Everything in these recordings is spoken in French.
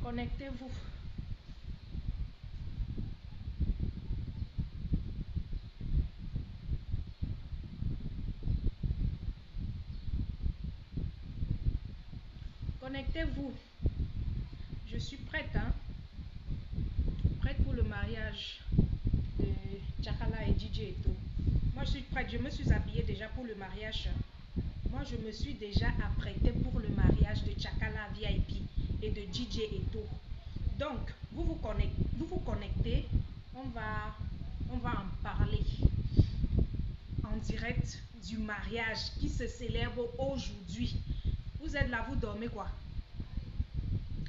Connectez-vous. Connectez-vous. Je suis prête, hein? Prête pour le mariage de Tchakala et DJ Eto. Moi, je suis prête. Je me suis habillée déjà pour le mariage. Moi, je me suis déjà apprêtée pour le mariage de Tchakala VIP et de DJ Eto. Donc, vous vous connectez. On va en parler en direct du mariage qui se célèbre aujourd'hui. Vous êtes là, vous dormez quoi?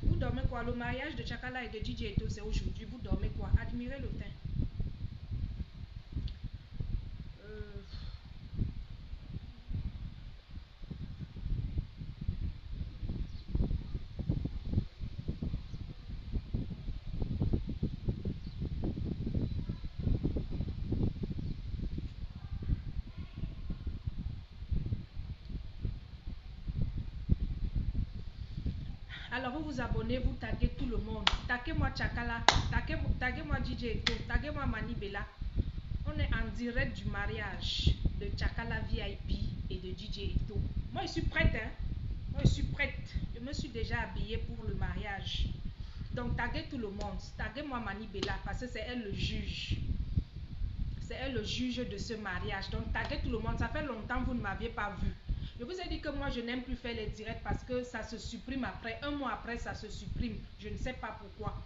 Vous dormez quoi? Le mariage de Tchakala et de DJ Eto, c'est aujourd'hui. Vous dormez quoi? Admirez le teint. Euh, Alors vous vous abonnez, vous taguez tout le monde. Taguez-moi Tchakala, taguez-moi DJ Eto, taguez-moi Manibela. On est en direct du mariage de Tchakala VIP et de DJ Eto. Moi je suis prête, hein. Moi je suis prête. Je me suis déjà habillée pour le mariage. Donc taguez tout le monde. Taguez-moi Manibela parce que c'est elle le juge. C'est elle le juge de ce mariage. Donc taguez tout le monde. Ça fait longtemps que vous ne m'aviez pas vu. Je vous ai dit que moi je n'aime plus faire les directs parce que ça se supprime après. Un mois après ça se supprime. Je ne sais pas pourquoi.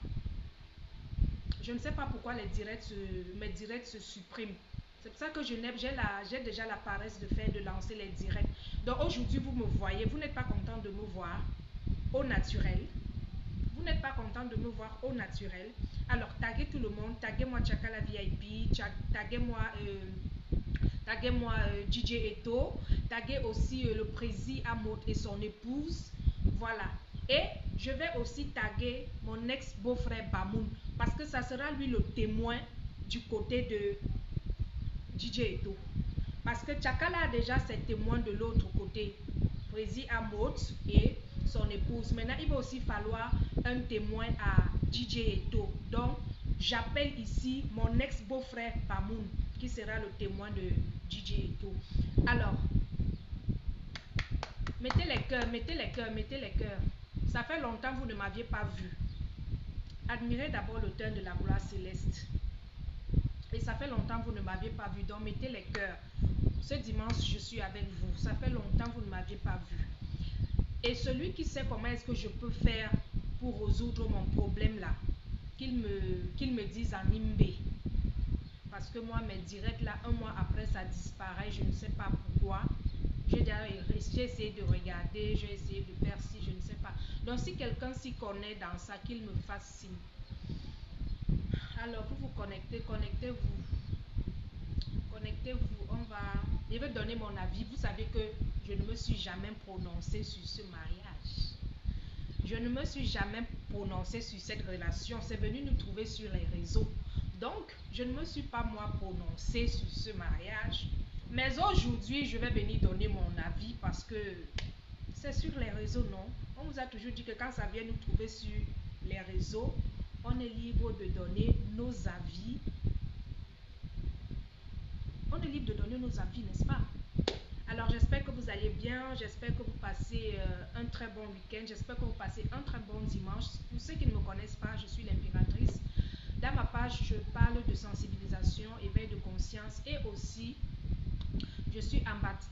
Je ne sais pas pourquoi mes directs se suppriment. C'est pour ça que j'ai déjà la paresse de lancer les directs. Donc aujourd'hui vous me voyez. Vous n'êtes pas content de me voir au naturel. Vous n'êtes pas content de me voir au naturel. Alors taguez tout le monde. Taguez-moi Tchakala VIP. Taguez-moi DJ Eto. Taguez aussi le président Amot et son épouse. Voilà. Et je vais aussi taguer mon ex-beau-frère Bamoun. Parce que ça sera lui le témoin du côté de DJ Eto. Parce que Tchakala a déjà ses témoins de l'autre côté. Président Amot et son épouse. Maintenant, il va aussi falloir un témoin à DJ Eto. Donc, j'appelle ici mon ex-beau-frère Bamoun, qui sera le témoin de DJ Eto. Alors, mettez les cœurs, mettez les cœurs, mettez les cœurs. Ça fait longtemps que vous ne m'aviez pas vu. Admirez d'abord le teint de la gloire céleste. Et ça fait longtemps que vous ne m'aviez pas vu. Donc, mettez les cœurs. Ce dimanche, je suis avec vous. Ça fait longtemps que vous ne m'aviez pas vu. Et celui qui sait comment est-ce que je peux faire pour résoudre mon problème là, qu'il me dise en Imbe. Parce que moi, mes directs là, un mois après, ça disparaît. Je ne sais pas pourquoi. J'ai essayé de regarder, j'ai essayé de faire si, je ne sais pas. Donc, si quelqu'un s'y connaît dans ça, qu'il me fasse signe. Alors, vous vous connectez, connectez-vous. Connectez-vous, je vais donner mon avis. Vous savez que je ne me suis jamais prononcée sur ce mariage. Je ne me suis jamais prononcée sur cette relation. C'est venu nous trouver sur les réseaux. Donc, je ne me suis pas moi prononcée sur ce mariage. Mais aujourd'hui, je vais venir donner mon avis parce que c'est sur les réseaux, non? On vous a toujours dit que quand ça vient nous trouver sur les réseaux, on est libre de donner nos avis. On est libre de donner nos avis, n'est-ce pas? Alors j'espère que vous allez bien, j'espère que vous passez un très bon week-end, j'espère que vous passez un très bon dimanche. Pour ceux qui ne me connaissent pas, je suis l'impératrice. Dans ma page, je parle de sensibilisation, éveil de conscience et aussi je suis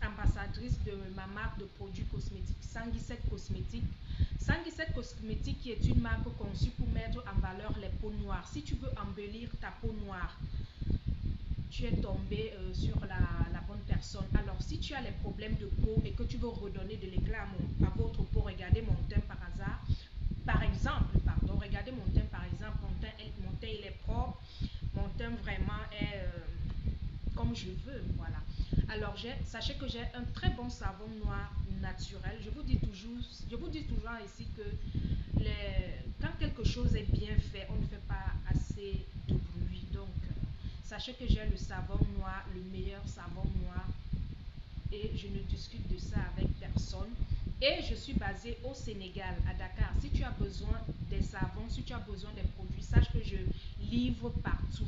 ambassadrice de ma marque de produits cosmétiques, Sanguisette Cosmétiques. Sanguisette Cosmétiques qui est une marque conçue pour mettre en valeur les peaux noires. Si tu veux embellir ta peau noire, tu es tombé sur la bonne personne. Alors, si tu as les problèmes de peau et que tu veux redonner de l'éclat à votre peau, regardez mon teint par hasard. Par exemple, pardon, regardez mon teint par exemple. Mon teint il est propre. Mon teint vraiment est comme je veux. Voilà. Alors, sachez que j'ai un très bon savon noir naturel. Je vous dis toujours ici que quand quelque chose est bien fait, on ne fait pas assez de bruit. Donc, sachez que j'ai le savon noir, le meilleur savon noir et je ne discute de ça avec personne. Et je suis basée au Sénégal, à Dakar. Si tu as besoin des savons, si tu as besoin des produits, sache que je livre partout.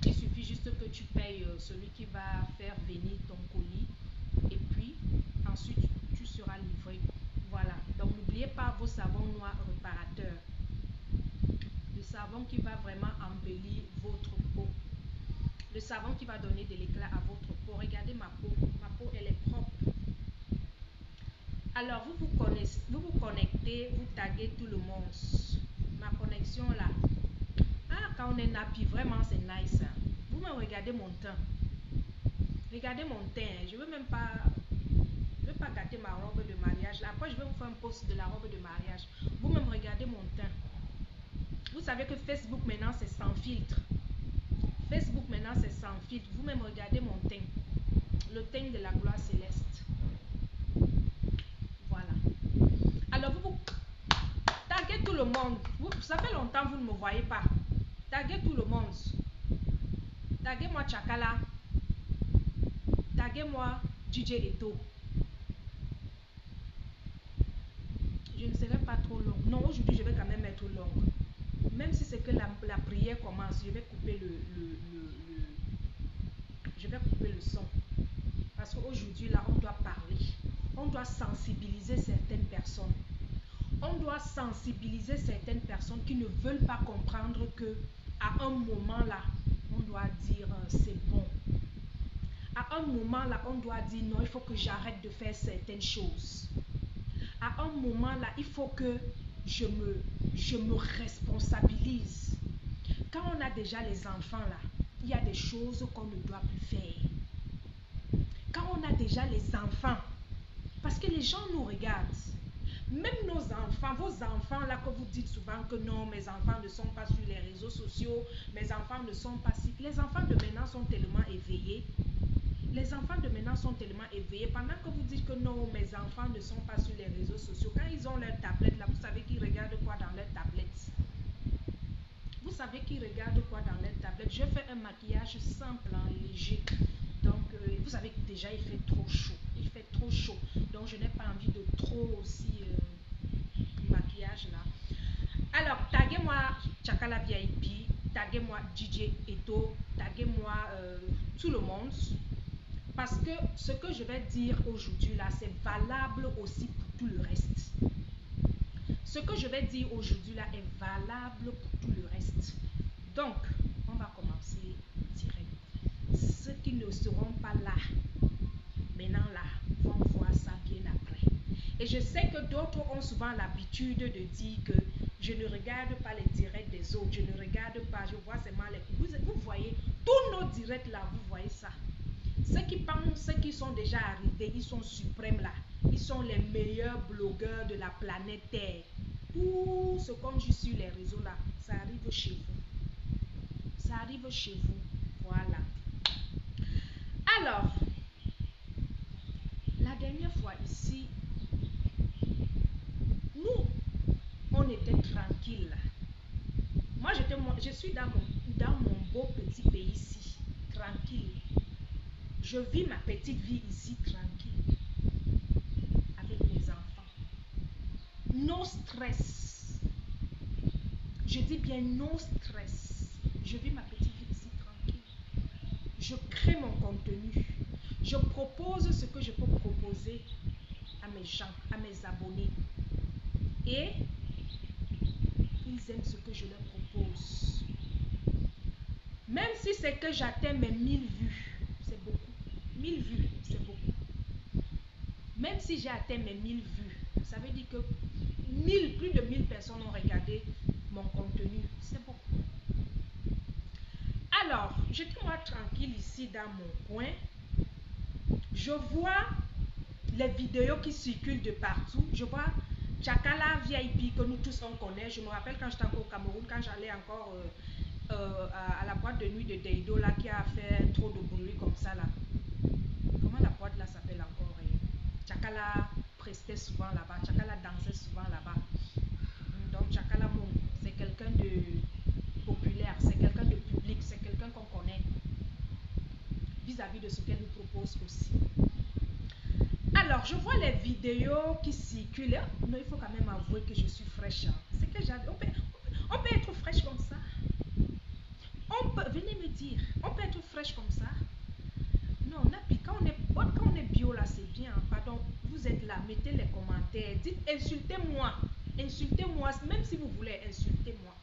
Il suffit juste que tu payes celui qui va faire venir ton colis. Et puis, ensuite, tu seras livré. Voilà. Donc, n'oubliez pas vos savons noirs réparateurs. Le savon qui va vraiment embellir votre peau. Le savon qui va donner de l'éclat à votre peau. Regardez ma peau. Ma peau, elle est propre. Alors, vous vous connectez, vous taguez tout le monde. Ma connexion là. Ah, quand on est nappy, vraiment c'est nice. Vous me regardez mon teint. Regardez mon teint. Je veux même pas. Je ne veux pas gâter ma robe de mariage. Là. Après, je vais vous faire un post de la robe de mariage. Vous même regardez mon teint. Vous savez que Facebook maintenant c'est sans filtre. Facebook maintenant c'est sans filtre. Vous même regardez mon teint. Le teint de la gloire céleste. Voilà. Alors vous taguez tout le monde. Ça fait longtemps que vous ne me voyez pas. Taguez tout le monde. Taguez-moi Chakala. Taguez-moi DJ Eto. Je ne serai pas trop long. Non, aujourd'hui je vais quand même être longue. Même si c'est que la prière commence, je vais couper je vais couper le son. Parce qu'aujourd'hui là, on doit parler. On doit sensibiliser certaines personnes. On doit sensibiliser certaines personnes qui ne veulent pas comprendre que à un moment là, on doit dire c'est bon. À un moment là, on doit dire non, il faut que j'arrête de faire certaines choses. À un moment là, il faut que je me responsabilise. Quand on a déjà les enfants là, il y a des choses qu'on ne doit plus faire. Quand on a déjà les enfants, parce que les gens nous regardent. Même nos enfants, vos enfants là que vous dites souvent que non, mes enfants ne sont pas sur les réseaux sociaux, mes enfants ne sont pas si. Les enfants de maintenant sont tellement éveillés. Les enfants de maintenant sont tellement éveillés. Pendant que vous dites que non, mes enfants ne sont pas sur les réseaux sociaux, quand ils ont leur tablette là, vous savez qu'ils regardent quoi dans leur tablette? Vous savez qu'ils regardent quoi dans leur tablette? Je fais un maquillage simple, léger. Donc, vous savez que déjà il fait trop chaud. Il fait trop chaud. Donc, je n'ai pas envie de trop aussi maquillage là. Alors, taguez-moi Chakala VIP, taguez-moi DJ Eto, taguez-moi tout le monde. Parce que ce que je vais dire aujourd'hui là, c'est valable aussi pour tout le reste. Ce que je vais dire aujourd'hui là est valable pour tout le reste. Donc, on va commencer direct. Ceux qui ne seront pas là, maintenant là, vont voir ça bien après. Et je sais que d'autres ont souvent l'habitude de dire que je ne regarde pas les directs des autres, je ne regarde pas, je vois seulement les... Vous voyez, tous nos directs là, vous voyez ça. Ceux qui pensent, ceux qui sont déjà arrivés, ils sont suprêmes là. Ils sont les meilleurs blogueurs de la planète Terre. Tout ce qu'on dit sur les réseaux là, ça arrive chez vous. Ça arrive chez vous. Voilà. Alors, la dernière fois ici, nous, on était tranquille. Moi, je suis dans mon beau petit pays ici, tranquille. Je vis ma petite vie ici, tranquille, avec mes enfants. No stress. Je dis bien no stress. Je vis ma petite vie ici, tranquille. Je crée mon contenu. Je propose ce que je peux proposer à mes gens, à mes abonnés. Et ils aiment ce que je leur propose. Même si c'est que j'atteins mes 1000 vues, c'est beaucoup. 1000 vues, c'est beaucoup. Même si j'ai atteint mes 1000 vues, ça veut dire que plus de 1000 personnes ont regardé mon contenu. C'est beaucoup. Alors, j'étais moi tranquille ici dans mon coin. Je vois les vidéos qui circulent de partout. Je vois Chakala VIP que nous tous on connaît. Je me rappelle quand j'étais encore au Cameroun, quand j'allais encore à la boîte de nuit de Deido là qui a fait trop de bruit comme ça là. Comment la boîte là s'appelle encore? Chakala prestait souvent là-bas. Chakala dansait souvent là-bas. Donc Chakala Moum, c'est quelqu'un de populaire, c'est quelqu'un de public, c'est quelqu'un qu'on connaît vis-à-vis de ce qu'elle nous propose aussi. Alors, Alors, je vois les vidéos qui circulent. Mais il faut quand même avouer que je suis fraîche. C'est que j'avais. On peut être fraîche comme ça. Venez me dire, on peut être fraîche comme ça. Non, Napi, quand on est bio là, c'est bien. Pardon, vous êtes là, mettez les commentaires. Dites, insultez-moi. Insultez-moi, même si vous voulez, insultez-moi.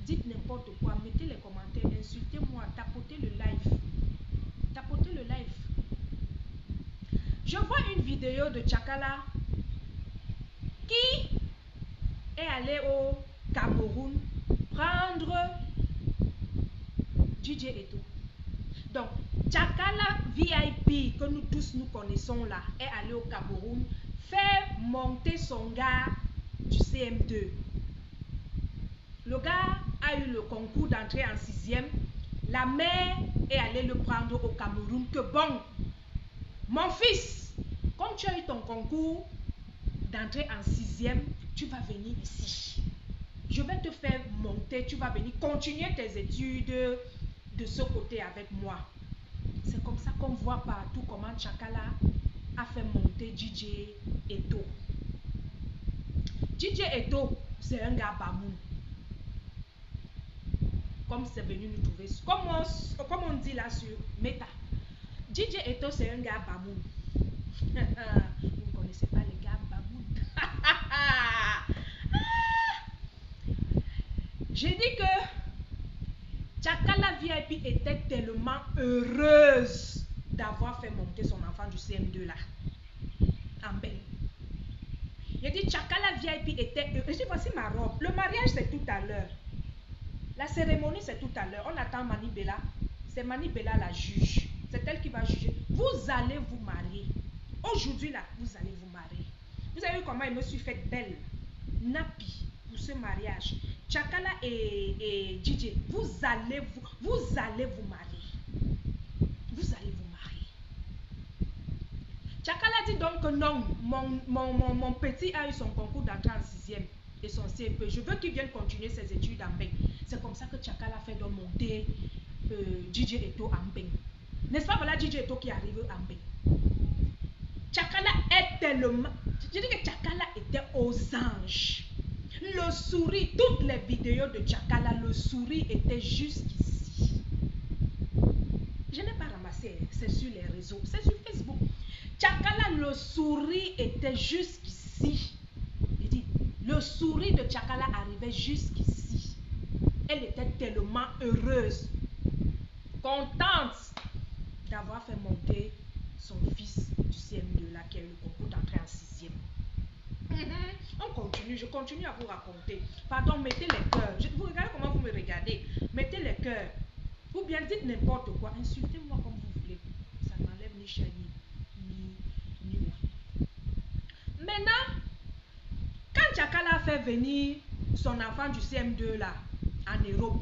Dites n'importe quoi, mettez les commentaires, insultez-moi, tapotez le live. Tapotez le live. Je vois une vidéo de Tchakala qui est allé au Cameroun prendre DJ Eto. Donc, Tchakala VIP que nous tous nous connaissons là est allé au Cameroun faire monter son gars du CM2. Le gars a eu le concours d'entrée en 6e. La mère est allée le prendre au Cameroun. Que bon, mon fils, comme tu as eu ton concours d'entrée en 6e, tu vas venir ici. Je vais te faire monter, tu vas venir continuer tes études de ce côté avec moi. C'est comme ça qu'on voit partout comment Tchakala a fait monter DJ Eto. DJ Eto, c'est un gars Bamoun. Comme c'est venu nous trouver, comme on dit là sur Meta. DJ Eto, c'est un gars Bamoun. Vous ne connaissez pas les gars Bamoun. J'ai dit que Tchakala VIP était tellement heureuse d'avoir fait monter son enfant du CM2 là, en belle. J'ai dit Tchakala VIP était heureuse. J'ai dit voici ma robe. Le mariage c'est tout à l'heure. La cérémonie c'est tout à l'heure. On attend Manibela. C'est Manibela la juge. C'est elle qui va juger. Vous allez vous marier. Aujourd'hui là, vous allez vous marier. Vous avez vu comment je me suis faite belle. Napi pour ce mariage. Tchakala et DJ, vous allez vous marier. Vous allez vous marier. Tchakala dit donc que non, mon petit a eu son concours d'entrée en 6e et son CMP. Je veux qu'il vienne continuer ses études en Beng. C'est comme ça que Tchakala fait donc monter DJ Eto en Beng. N'est-ce pas, voilà DJ Eto qui arrive en Beng. Tchakala est tellement... Je dis que Tchakala était aux anges. Le sourire, toutes les vidéos de Tchakala, le sourire était jusqu'ici. Je n'ai pas ramassé, c'est sur les réseaux, c'est sur Facebook. Tchakala, le sourire était jusqu'ici. Je dis, le sourire de Tchakala arrivait jusqu'ici. Elle était tellement heureuse, contente d'avoir fait monter son fils du CM2 là qui a eu le concours d'entrée en 6e. On continue, je continue à vous raconter. Pardon, mettez les cœurs. Vous regardez comment vous me regardez. Mettez les cœurs. Ou bien dites n'importe quoi. Insultez-moi comme vous voulez. Ça ne m'enlève ni chair ni ouf. Maintenant, quand Tchakala a fait venir son enfant du CM2 là, en Europe,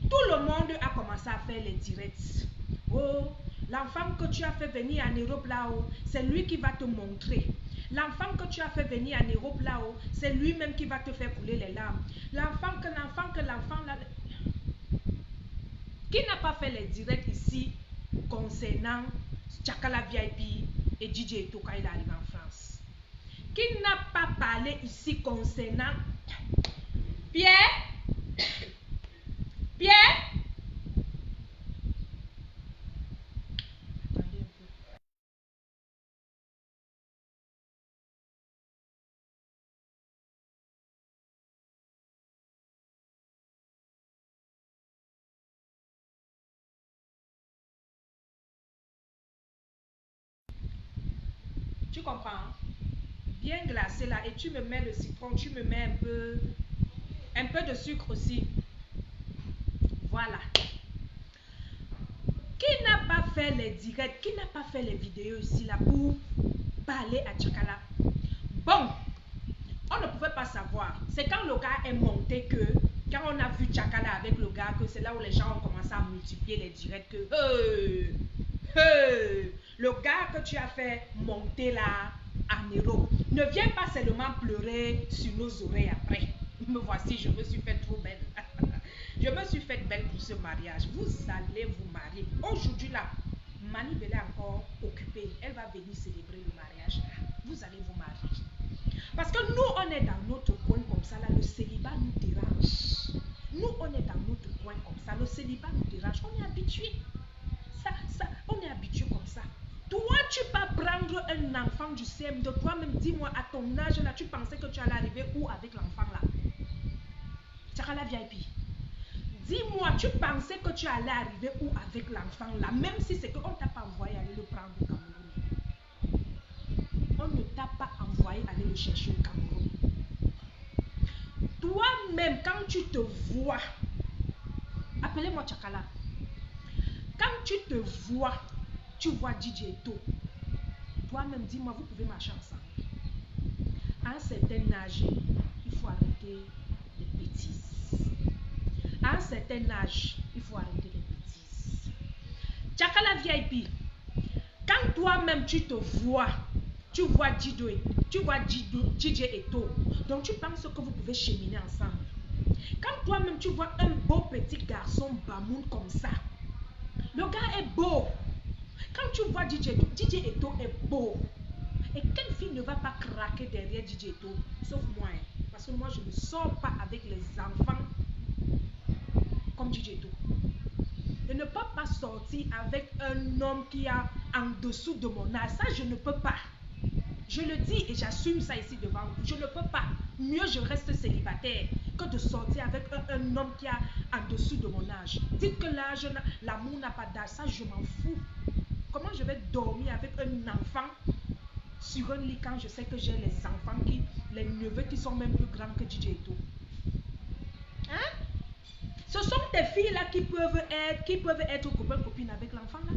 tout le monde a commencé à faire les directs. Oh, l'enfant que tu as fait venir en Europe là-haut, c'est lui qui va te montrer. L'enfant que tu as fait venir en Europe là-haut, c'est lui-même qui va te faire couler les larmes. L'enfant là... Qui n'a pas fait les directs ici concernant Tchakala VIP et DJ Eto quand il arrive en France? Qui n'a pas parlé ici concernant Pierre? Pierre? Attendez un peu. Tu comprends? Bien glacé là et tu me mets le citron, tu me mets un peu de sucre aussi. Voilà. Qui n'a pas fait les directs, qui n'a pas fait les vidéos ici là pour parler à Tchakala? Bon, on ne pouvait pas savoir. C'est quand le gars est monté que, quand on a vu Tchakala avec le gars, que c'est là où les gens ont commencé à multiplier les directs que le gars que tu as fait monter là en Europe ne vient pas seulement pleurer sur nos oreilles après. Me voici, je me suis fait trop belle. Je me suis faite belle pour ce mariage. Vous allez vous marier. Aujourd'hui là, Manibela est encore occupée. Elle va venir célébrer le mariage. Vous allez vous marier. Parce que nous, on est dans notre coin comme ça, là, le célibat nous dérange. Nous, on est dans notre coin comme ça, le célibat nous dérange. On est habitué. On est habitué comme ça. Toi, tu vas prendre un enfant du CM2. Toi-même, dis-moi, à ton âge, là, tu pensais que tu allais arriver où avec l'enfant, là? Tchakala VIP. Dis-moi, tu pensais que tu allais arriver où avec l'enfant, là? Même si c'est qu'on ne t'a pas envoyé aller le prendre au Cameroun. On ne t'a pas envoyé aller le chercher au Cameroun. Toi-même, quand tu te vois, appelez-moi Tchakala. Quand tu te vois, tu vois DJ Eto. Toi-même, dis-moi, vous pouvez marcher ensemble. À un certain âge, il faut arrêter les bêtises. À un certain âge, il faut arrêter les bêtises. Tchakala VIP, quand toi-même tu te vois, tu vois DJ Eto, donc tu penses que vous pouvez cheminer ensemble. Quand toi-même tu vois un beau petit garçon bamoun comme ça, le gars est beau. Quand tu vois DJ Eto est beau. Et quelle fille ne va pas craquer derrière DJ Eto? Sauf moi. Parce que moi, je ne sors pas avec les enfants comme DJ Eto. Je ne peux pas sortir avec un homme qui a en dessous de mon âge. Ça, je ne peux pas. Je le dis et j'assume ça ici devant vous. Je ne peux pas. Mieux, je reste célibataire que de sortir avec un homme qui a en dessous de mon âge. Dites que l'âge, l'amour n'a pas d'âge. Ça, je m'en fous. Comment je vais dormir avec un enfant sur un lit quand je sais que j'ai les enfants, les neveux qui sont même plus grands que DJ Eto? Hein? Ce sont tes filles là qui peuvent être copains-copines avec l'enfant là.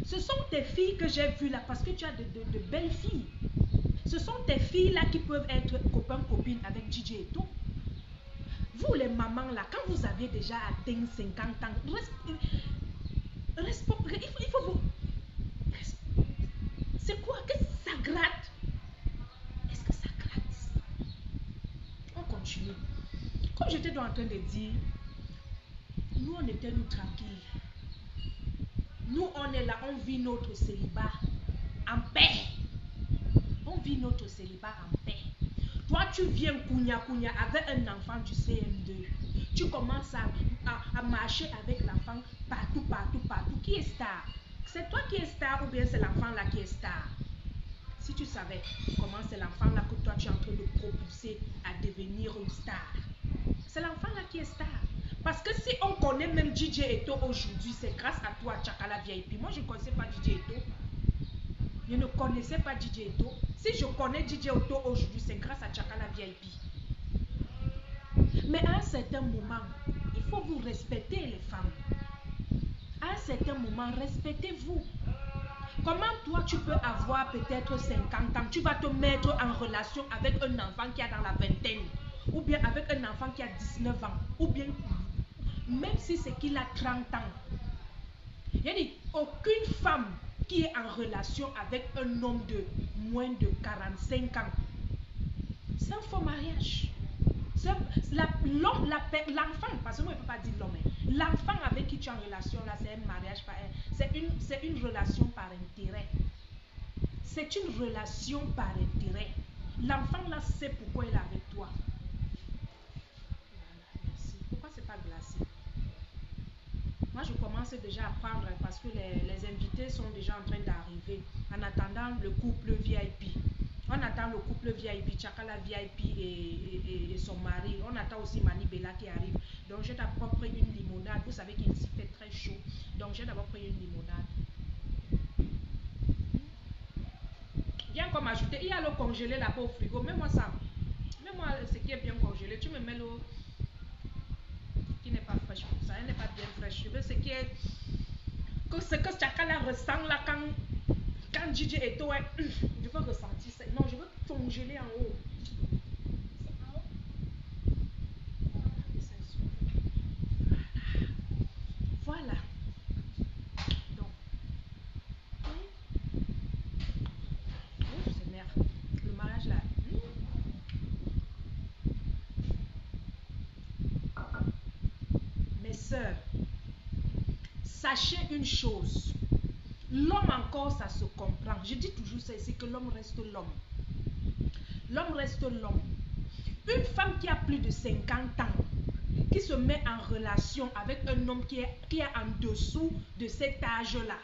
Ce sont tes filles que j'ai vues là parce que tu as de belles filles. Ce sont tes filles là qui peuvent être copains-copines avec DJ Eto. Vous les mamans là, quand vous avez déjà atteint 50 ans, il faut vous... C'est quoi? Qu'est-ce que ça gratte? Est-ce que ça gratte? On continue. Comme j'étais en train de dire, nous on était tranquilles. Nous on est là, on vit notre célibat en paix. On vit notre célibat en paix. Toi tu viens kounya avec un enfant du CM2. Tu commences à marcher avec l'enfant partout. Qui est star? C'est toi qui es star ou bien c'est l'enfant là qui est star? Si tu savais comment c'est l'enfant là que toi tu es en train de propulser à devenir une star. C'est l'enfant là qui est star. Parce que si on connaît même DJ Eto aujourd'hui, c'est grâce à toi, Tchakala VIP. Moi, je ne connaissais pas DJ Eto. Je ne connaissais pas DJ Eto. Si je connais DJ Eto aujourd'hui, c'est grâce à Tchakala VIP. Mais à un certain moment, il faut vous respecter les femmes. À un certain moment, respectez-vous. Comment toi tu peux avoir peut-être 50 ans, tu vas te mettre en relation avec un enfant qui a dans la vingtaine, ou bien avec un enfant qui a 19 ans, ou bien même si c'est qu'il a 30 ans. Il y a dit, aucune femme qui est en relation avec un homme de moins de 45 ans, c'est un faux mariage. L'enfant, parce que moi je ne peux pas dire l'homme, l'enfant avec qui tu es en relation là, c'est un mariage, c'est une relation par intérêt. C'est une relation par intérêt. L'enfant là sait pourquoi il est avec toi. Voilà, merci. Pourquoi c'est pas glacé? Moi je commence déjà à prendre parce que les invités sont déjà en train d'arriver. En attendant le couple VIP. On attend le couple VIP, Tchakala VIP et son mari. On attend aussi Manibela qui arrive. Donc j'ai d'abord pris une limonade. Vous savez qu'il fait très chaud. Donc j'ai d'abord pris une limonade. Viens comme ajouter. Il y a l'eau congelée là-bas au frigo. Mets-moi ça. Mets-moi ce qui est bien congelé. Tu me mets l'eau qui n'est pas fraîche pour ça. Elle n'est pas bien fraîche. Je veux ce qui est... Ce que Tchakala ressent là quand DJ Eto est... Je veux ressentir ça. Non, je veux congeler en haut. Voilà. Donc. C'est merde. Le mariage là. Mes sœurs, sachez une chose. L'homme encore, ça se comprend. Je dis toujours ça ici, que l'homme reste l'homme. L'homme reste l'homme. Une femme qui a plus de 50 ans, qui se met en relation avec un homme qui est en dessous de cet âge-là,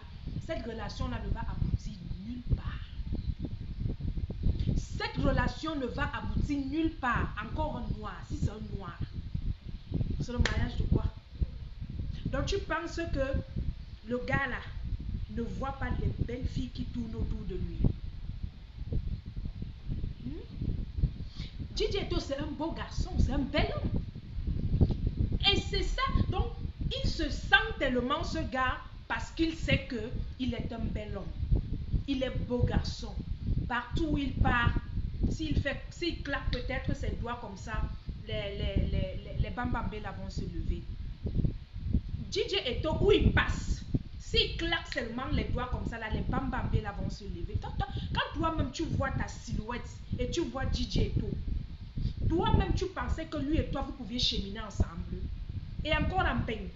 cette relation-là ne va aboutir nulle part. Cette relation ne va aboutir nulle part. Encore un noir, si c'est un noir. C'est le mariage de quoi? Donc tu penses que le gars là ne voit pas les belles filles qui tournent autour de lui. DJ Eto, c'est un beau garçon, c'est un bel homme. Et c'est ça, donc il se sent tellement ce gars parce qu'il sait qu'il est un bel homme. Il est beau garçon. Partout où il part, s'il claque peut-être ses doigts comme ça, les bambambés là vont se lever. DJ Eto, où il passe, s'il claque seulement les doigts comme ça, là, les bambambés là vont se lever. Quand toi-même tu vois ta silhouette et tu vois DJ Eto, toi-même tu pensais que lui et toi vous pouviez cheminer ensemble. Et encore en peine.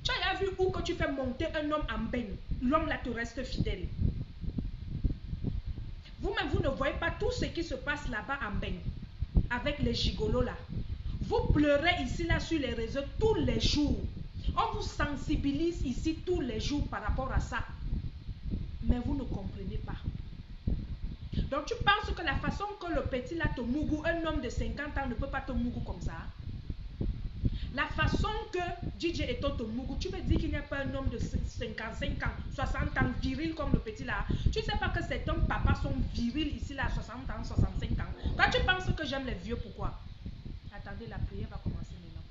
Tu as vu où que tu fais monter un homme en peine, l'homme là te reste fidèle. Vous-même, vous ne voyez pas tout ce qui se passe là-bas en peine, avec les gigolos là. Vous pleurez ici là sur les réseaux tous les jours. On vous sensibilise ici tous les jours par rapport à ça. Mais vous ne comprenez pas. Donc tu penses que la façon que le petit là te mougou, un homme de 50 ans ne peut pas te mougou comme ça. La façon que DJ Eto te mougou, tu veux dire qu'il n'y a pas un homme de 55 ans, 60 ans, viril comme le petit là. Tu ne sais pas que cet homme papa sont virils ici là, 60 ans, 65 ans. Quand tu penses que j'aime les vieux, pourquoi? Attendez, la prière va commencer maintenant.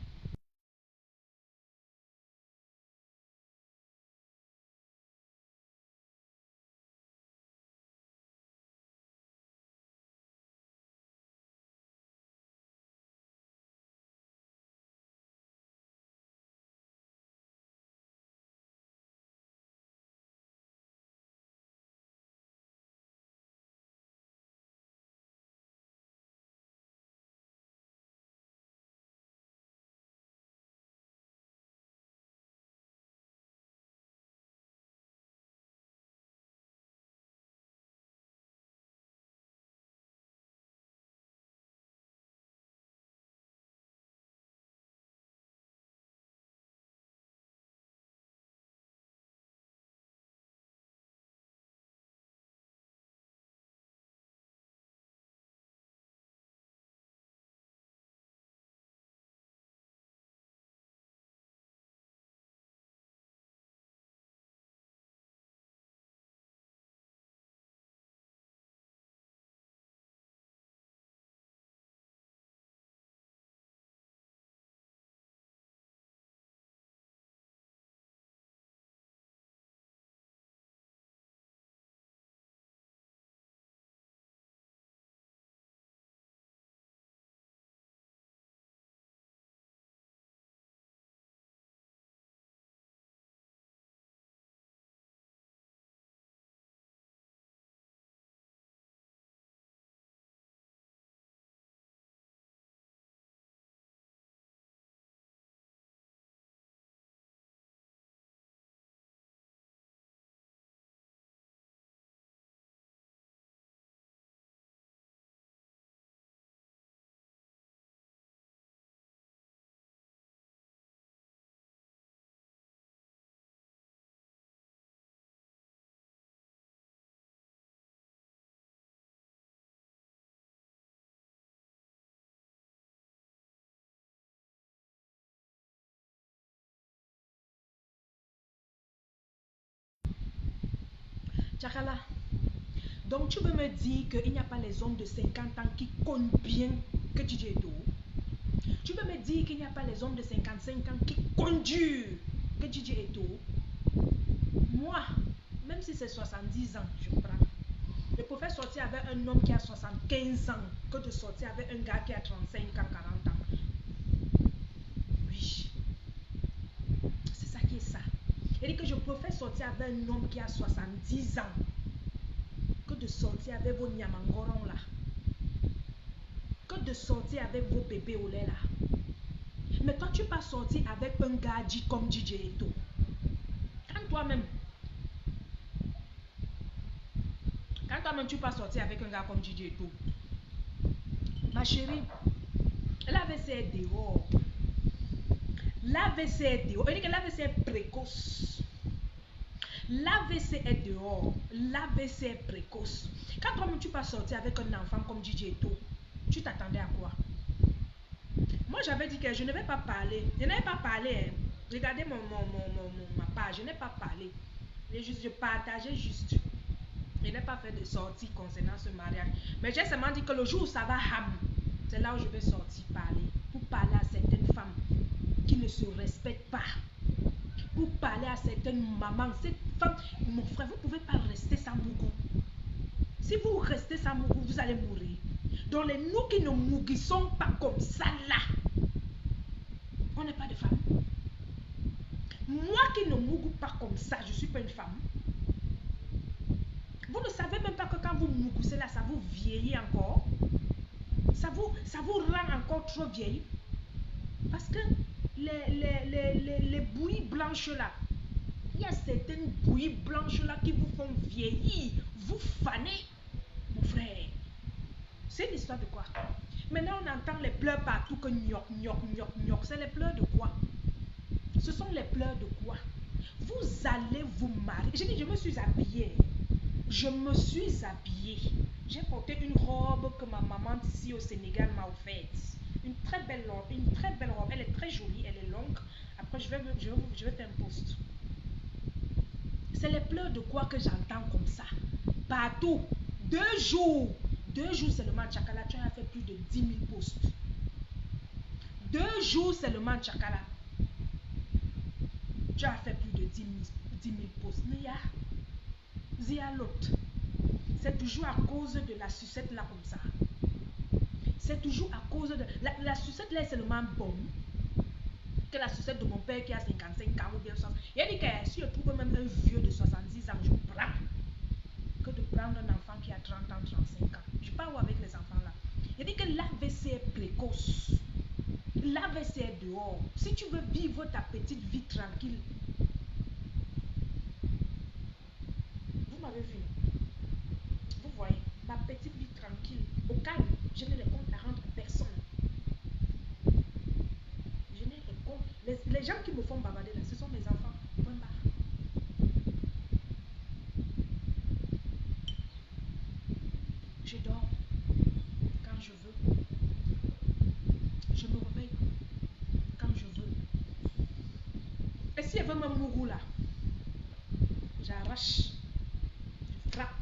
Tchakala. Donc tu veux me dire qu'il n'y a pas les hommes de 50 ans qui comptent bien que DJ Eto? Tu veux me dire qu'il n'y a pas les hommes de 55 ans qui conduisent que DJ Eto? Moi, même si c'est 70 ans, je prends. Je préfère sortir avec un homme qui a 75 ans que de sortir avec un gars qui a 35 ans, 40 ans. Oui. C'est ça qui est ça. Et que je préfère sortir avec un homme qui a 70 ans que de sortir avec vos nyamangorons là. Que de sortir avec vos bébés au lait là. Mais quand tu vas sortir avec un gars dit comme DJ Eto, quand toi-même, toi-même, tu peux pas sortir avec un gars comme DJ et tout. Ma chérie, l'AVC est dehors. L'AVC est dehors. On dit que l'AVC est précoce. L'AVC est dehors. L'AVC est précoce. Quand toi-même, tu peux pas sortir avec un enfant comme DJ et tout, tu t'attendais à quoi? Moi, j'avais dit que je ne vais pas parler. Je n'avais pas parlé. Hein. Regardez ma page. Je n'ai pas parlé. Je partageais juste. Je n'ai pas fait de sortie concernant ce mariage. Mais j'ai seulement dit que le jour où ça va ham, c'est là où je vais sortir parler. Pour parler à certaines femmes qui ne se respectent pas. Pour parler à certaines mamans. Cette femme, mon frère, vous ne pouvez pas rester sans Mougou. Si vous restez sans Mougou, vous allez mourir. Donc les nous qui ne mouguissons pas comme ça là, on n'est pas de femmes. Moi qui ne mougue pas comme ça, je ne suis pas une femme. Vous ne savez même pas que quand vous mougoussez là, ça vous vieillit encore. Ça vous rend encore trop vieille. Parce que les bouillies blanches là, il y a certaines bouillies blanches là qui vous font vieillir. Vous fanez, mon frère. C'est une histoire de quoi? Maintenant, on entend les pleurs partout que gnoc, gnoc, gnoc, gnoc. C'est les pleurs de quoi? Ce sont les pleurs de quoi? Vous allez vous marier. J'ai dit, je me suis habillée. Je me suis habillée. J'ai porté une robe que ma maman d'ici au Sénégal m'a offerte. Une très belle robe. Elle est très jolie, elle est longue. Après, je vais faire un post. C'est les pleurs de quoi que j'entends comme ça? Partout. 2 jours. 2 jours seulement, Tchakala, tu as fait plus de 10 000 posts. 2 jours seulement, Tchakala. Tu as fait plus de 10 000 posts. Zia l'autre. C'est toujours à cause de la sucette là comme ça. C'est toujours à cause de... La sucette là est seulement bonne. Que la sucette de mon père qui a 55 ans ou bien 60. Il a dit que si je trouve même un vieux de 70 ans, je prends. Que de prendre un enfant qui a 30 ans, 35 ans. Je parle avec les enfants là. Il a dit que l'AVC est précoce. L'AVC est dehors. Si tu veux vivre ta petite vie tranquille, vous m'avez vu. Vous voyez, ma petite vie tranquille, au calme, je n'ai les comptes à rendre à personne. Je n'ai les comptes. Les gens qui me font bavarder là, ce sont mes enfants. Point barre. Je dors quand je veux. Je me réveille quand je veux. Et si elle veut me mourir là, j'arrache, je frappe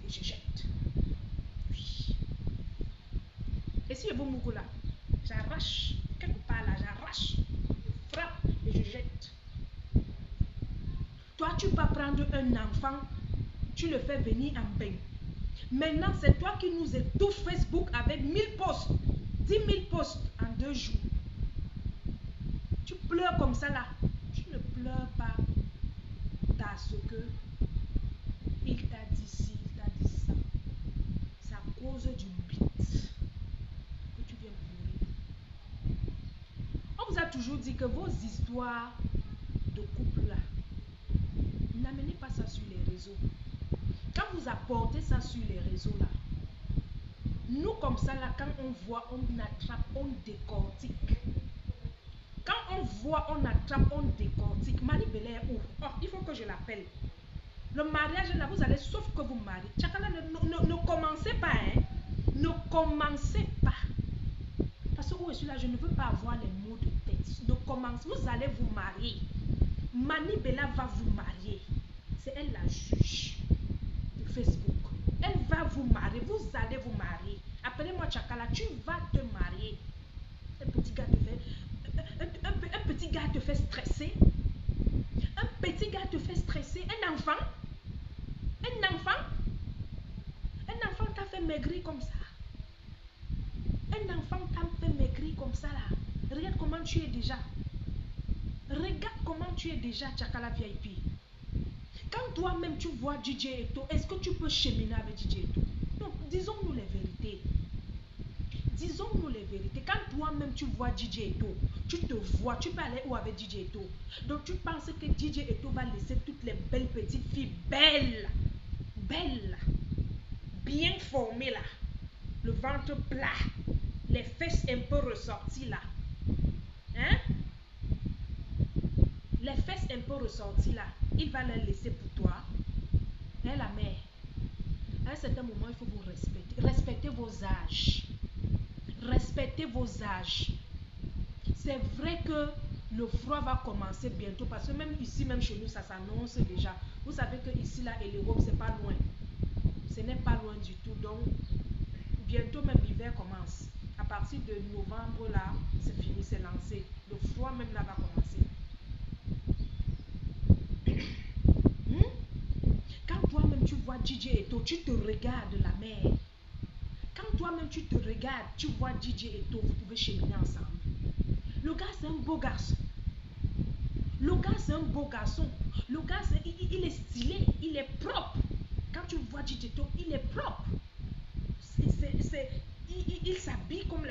et je jette. Oui. Et si elle veut mourir là, j'arrache, quelque part là, j'arrache, je frappe et je jette. Toi, tu vas prendre un enfant, tu le fais venir en bain. Maintenant, c'est toi qui nous étouffes Facebook avec 1000 posts, 10 000 posts en 2 jours. Tu pleures comme ça là. Tu ne pleures pas parce que il t'a dit ci, il t'a dit ça. C'est à cause du bit que tu viens pleurer. On vous a toujours dit que vos histoires de couple là, n'amenez pas ça sur les réseaux. Quand vous apportez ça sur les réseaux là, nous comme ça là, quand on voit, on attrape, on décortique. Quand on voit, on attrape, on décortique. Marie-Bélé est où? Oh, il faut que je l'appelle. Le mariage là, vous allez, sauf que vous mariez. Chacun ne commencez pas, hein. Ne commencez pas. Parce que où je suis là, je ne veux pas avoir les mots de tête. Ne commencez, vous allez vous marier. Marie-Bélé va vous marier. C'est elle la juge de Facebook. Elle va vous marier. Vous allez vous marier. Appelez-moi Tchakala, tu vas te marier. Un petit gars te fait, un petit gars te fait stresser. Un petit gars te fait stresser. Un enfant. Un enfant. Un enfant t'a fait maigrir comme ça. Un enfant t'a fait maigrir comme ça là. Regarde comment tu es déjà. Regarde comment tu es déjà, Tchakala VIP. Quand toi-même tu vois DJ Eto, est-ce que tu peux cheminer avec DJ Eto? Non, disons-nous les vérités. Disons-nous les vérités. Quand toi-même tu vois DJ Eto, tu te vois, tu peux aller où avec DJ Eto? Donc tu penses que DJ Eto va laisser toutes les belles petites filles belles, belles, bien formé là, le ventre plat, les fesses un peu ressorties là, hein, les fesses un peu ressorties là, il va les laisser pour toi. Hein, la mère, à un certain moment, il faut vous respecter. Respectez vos âges. Respectez vos âges. C'est vrai que le froid va commencer bientôt parce que même ici, même chez nous, ça s'annonce déjà. Vous savez que ici là et l'Europe, c'est pas loin. Ce n'est pas loin du tout. Donc, bientôt même l'hiver commence. À partir de novembre là, c'est fini, c'est lancé. Le froid même là va commencer. Quand toi-même tu vois DJ Eto, tu te regardes la mer. Quand toi-même tu te regardes, tu vois DJ Eto, vous pouvez cheminer ensemble. Le gars c'est un beau garçon. Le gars c'est un beau garçon. Le gars il est stylé, il est propre. Quand tu vois DJ Eto, il est propre. Il s'habille comme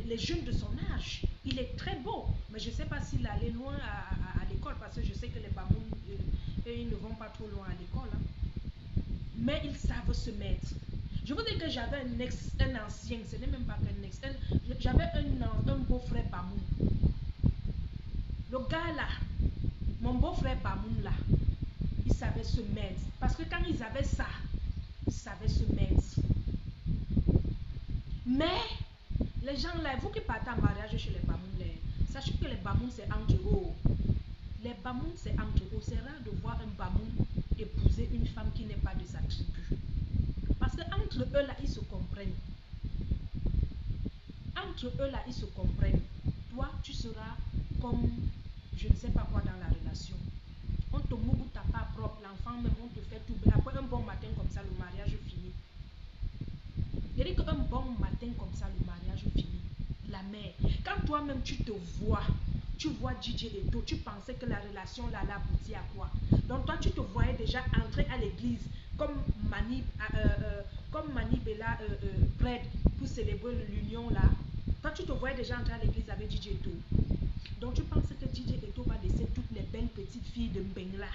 les jeunes de son âge. Il est très beau. Mais je ne sais pas s'il allait loin à l'école parce que je sais que les Bamoun, ils ne vont pas trop loin à l'école. Hein. Mais ils savent se mettre. Je vous dis que j'avais un ancien, ce n'est même pas qu'un ex, j'avais un beau-frère Bamoun. Le gars là, mon beau-frère Bamoun là, il savait se mettre. Parce que quand ils avaient ça, ils savaient se mettre. Mais les gens là, vous qui partez en mariage chez les Bamoun, sachez que les Bamoun c'est entre eux. Les Bamoun c'est entre eux. C'est rare de voir un Bamoun épouser une femme qui n'est pas de sa tribu. Parce qu'entre eux là, ils se comprennent. Entre eux là, ils se comprennent. Toi, tu seras comme je ne sais pas quoi dans la relation. On te mouille ta part propre, l'enfant même, on te fait tout. Après un bon matin comme ça, le mariage finit. Il dit qu'un bon matin comme ça, le mariage finit. La mère, quand toi-même tu te vois, tu vois DJ Eto, tu pensais que la relation là aboutit à quoi? Donc toi tu te voyais déjà entrer à l'église comme Manib et là prête pour célébrer l'union là. Toi tu te voyais déjà entrer à l'église avec DJ Eto. Donc tu penses que DJ Eto va laisser toutes les belles petites filles de Mbengla.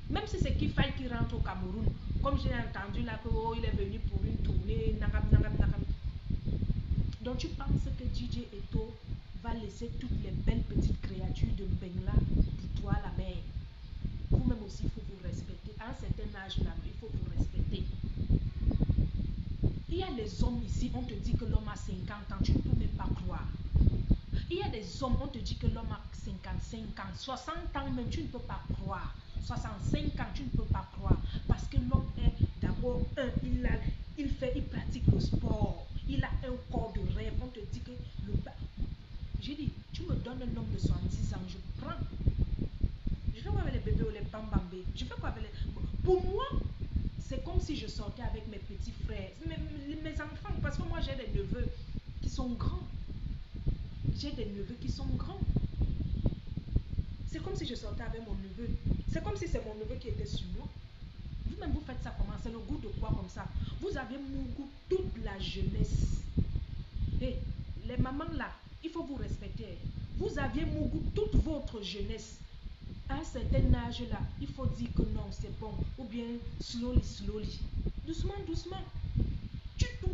Même si c'est Kifai qui rentre au Cameroun, comme j'ai entendu là que oh, il est venu pour une tournée, donc tu penses que DJ Eto va laisser toutes les belles petites créatures de Mbengla pour toi la mère. Vous-même aussi, il faut vous respecter. À un certain âge là, il faut vous respecter. Il y a les hommes ici, on te dit que l'homme a 50 ans, tu ne peux même pas croire. Il y a des hommes, on te dit que l'homme a 55 ans, 60 ans même, tu ne peux pas croire. 65 ans, tu ne peux pas croire. Parce que l'homme est d'abord il pratique le sport. Il a un corps de rêve. On te dit que j'ai dit, tu me donnes un homme de 70 ans, je prends. Je fais quoi avec les bébés ou les bambambés? Je fais quoi avec les... Pour moi, c'est comme si je sortais avec mes petits frères, mes enfants, parce que moi j'ai des neveux qui sont grands. J'ai des neveux qui sont grands. C'est comme si je sortais avec mon neveu. C'est comme si c'est mon neveu qui était sur moi. Vous-même, vous faites ça comment? C'est le goût de quoi comme ça? Vous avez mon goût toute la jeunesse. Et les mamans là, il faut vous respecter. Vous aviez mon goût toute votre jeunesse. À un certain âge là, il faut dire que non, c'est bon. Ou bien, slowly, slowly. Doucement, doucement.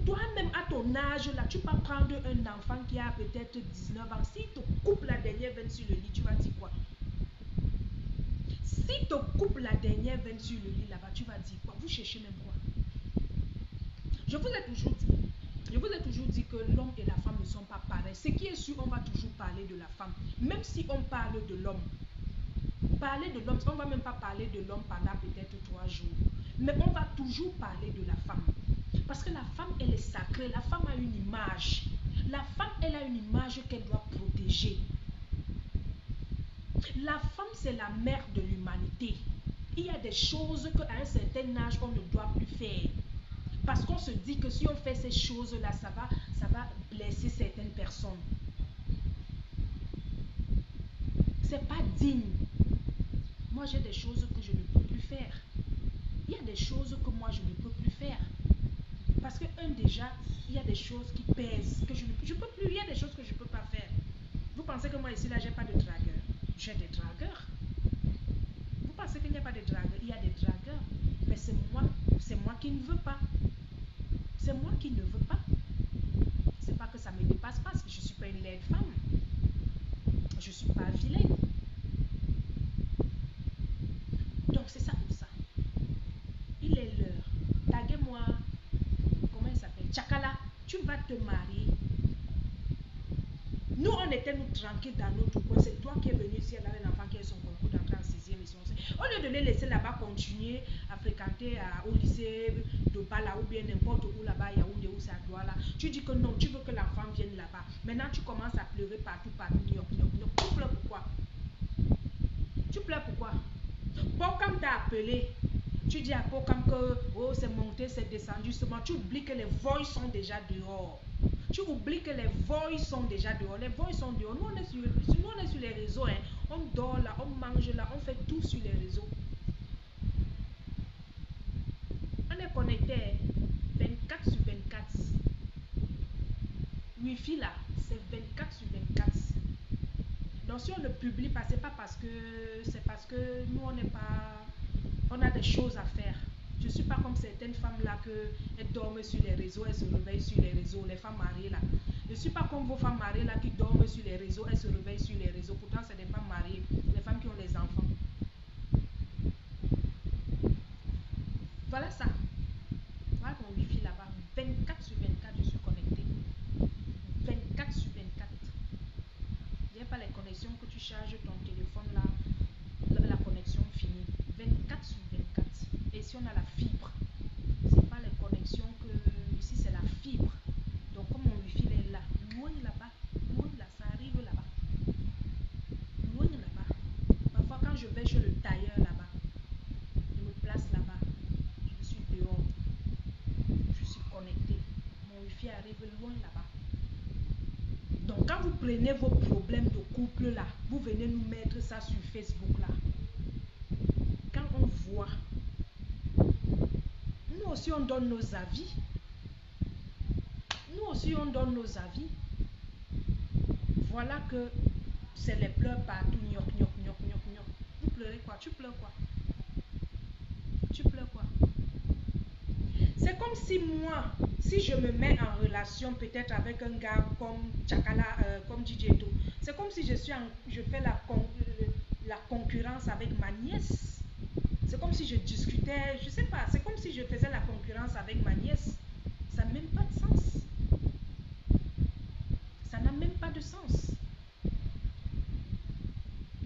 Toi-même à ton âge là, tu peux prendre un enfant qui a peut-être 19 ans. S'il te coupe la dernière veine sur le lit, tu vas dire quoi? Si te coupe la dernière veine sur le lit là-bas, tu vas dire quoi? Vous cherchez même quoi? Je vous ai toujours dit que l'homme et la femme ne sont pas pareils. Ce qui est sûr, on va toujours parler de la femme. Même si on parle de l'homme. Parler de l'homme, on ne va même pas parler de l'homme pendant peut-être 3 jours. Mais on va toujours parler de la femme. Parce que la femme, elle est sacrée. La femme a une image. La femme, elle a une image qu'elle doit protéger. La femme, c'est la mère de l'humanité. Il y a des choses qu'à un certain âge, on ne doit plus faire. Parce qu'on se dit que si on fait ces choses-là, ça va blesser certaines personnes. C'est pas digne. Moi, j'ai des choses que je ne peux plus faire. Il y a des choses que moi, je ne peux plus faire. Parce que, déjà, il y a des choses qui pèsent, que je peux plus. Il y a des choses que je ne peux pas faire. Vous pensez que moi, ici, là, j'ai pas de dragueur? J'ai des dragueurs. Vous pensez qu'il n'y a pas de dragueurs? Il y a des dragueurs. Mais c'est moi qui ne veux pas. C'est moi qui ne veux pas. C'est pas que ça me dépasse pas, je ne suis pas une laide femme. Je ne suis pas vilaine. Donc c'est ça pour ça. Il est l'heure. Taguez-moi. Comment il s'appelle? Tchakala, tu vas te marier. Nous, on était nous tranquilles dans notre coin. C'est toi qui es venu ici, elle avait l'enfant qui a son concours d'entrée en 6e et son. Au lieu de les laisser là-bas continuer à fréquenter au lycée de Bala ou bien n'importe où là-bas, Yaoundé ou c'est à Douala, tu dis que non, tu veux que l'enfant vienne là-bas. Maintenant, tu commences à pleurer partout, New York. Tu pleures pourquoi? Tu pleures pourquoi? Pokam t'a appelé. Tu dis à Pokam que oh, c'est monté, c'est descendu. Seulement, tu oublies que les voix sont déjà dehors. Tu oublies que les voix sont déjà dehors. Les voix sont dehors. Nous, on est sur les réseaux. Hein. On dort là, on mange là, on fait tout sur les réseaux. On est connecté 24 sur 24. Wi-Fi là, c'est 24 sur 24. Donc si on ne publie pas, c'est parce que nous on n'est pas, on a des choses à faire. Je ne suis pas comme certaines femmes là elles dorment sur les réseaux, elles se réveillent sur les réseaux, les femmes mariées là. Je ne suis pas comme vos femmes mariées là qui dorment sur les réseaux, elles se réveillent sur les réseaux. Pourtant c'est des femmes mariées, les femmes qui ont les enfants. Voilà ça. Voilà mon wifi là-bas. 24 sur 24, je suis connectée. 24 sur 24. Il n'y a pas les connexions que tu charges ton téléphone là, la connexion finie. 24 sur 24. Et ici on a la fibre. C'est pas les connexions que. Ici c'est la fibre. Donc comme mon wifi est là, loin là-bas, loin là, ça arrive là-bas. Loin là-bas. Parfois quand je vais chez le tailleur là-bas, je me place là-bas. Je suis dehors. Je suis connectée. Mon wifi arrive loin là-bas. Donc quand vous prenez vos problèmes de couple là, vous venez nous mettre ça sur Facebook là. Quand on voit, nous aussi on donne nos avis. Nous aussi on donne nos avis. Voilà que c'est les pleurs partout. Gnoc, gnoc, gnoc, gnoc, gnoc. Vous pleurez quoi? Tu pleures quoi? Tu pleures quoi? C'est comme si moi, si je me mets en relation peut-être avec un gars comme Tchakala, comme DJ Eto, c'est comme si je fais la concurrence avec ma nièce. C'est comme si je discutais, je sais pas, c'est comme si je faisais la concurrence avec ma nièce. Ça n'a même pas de sens. Ça n'a même pas de sens.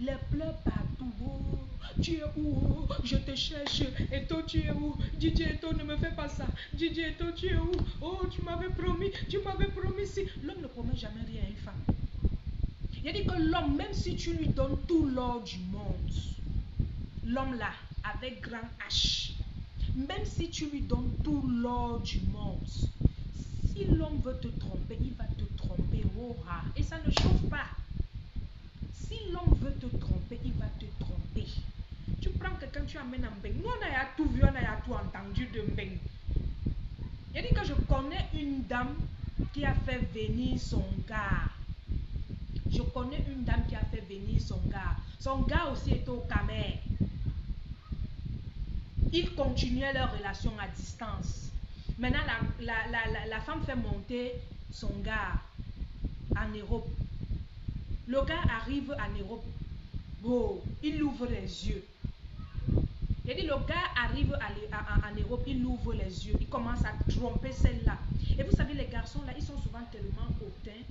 Les pleurs partout. Oh, tu es où? Oh, je te cherche. Et toi, tu es où? DJ Eto, ne me fais pas ça. DJ Eto, tu es où? Oh, tu m'avais promis si. L'homme ne promet jamais rien à une femme. Il a dit que l'homme, même si tu lui donnes tout l'or du monde, l'homme là, avec grand H, même si tu lui donnes tout l'or du monde, si l'homme veut te tromper, il va te tromper. Oh, et ça ne chauffe pas. Si l'homme veut te tromper, il va te tromper. Tu prends quelqu'un, tu amènes un Mbeng. Nous, on a tout vu, on a tout entendu de Mbeng. Il dit que je connais une dame qui a fait venir son gars. Je connais une dame qui a fait venir son gars. Son gars aussi était au Camer. Ils continuaient leur relation à distance. Maintenant, la femme fait monter son gars en Europe. Le gars arrive en Europe. Oh, il ouvre les yeux. Il dit, le gars arrive en Europe, il ouvre les yeux. Il commence à tromper celle-là. Et vous savez, les garçons là, ils sont souvent tellement hautains.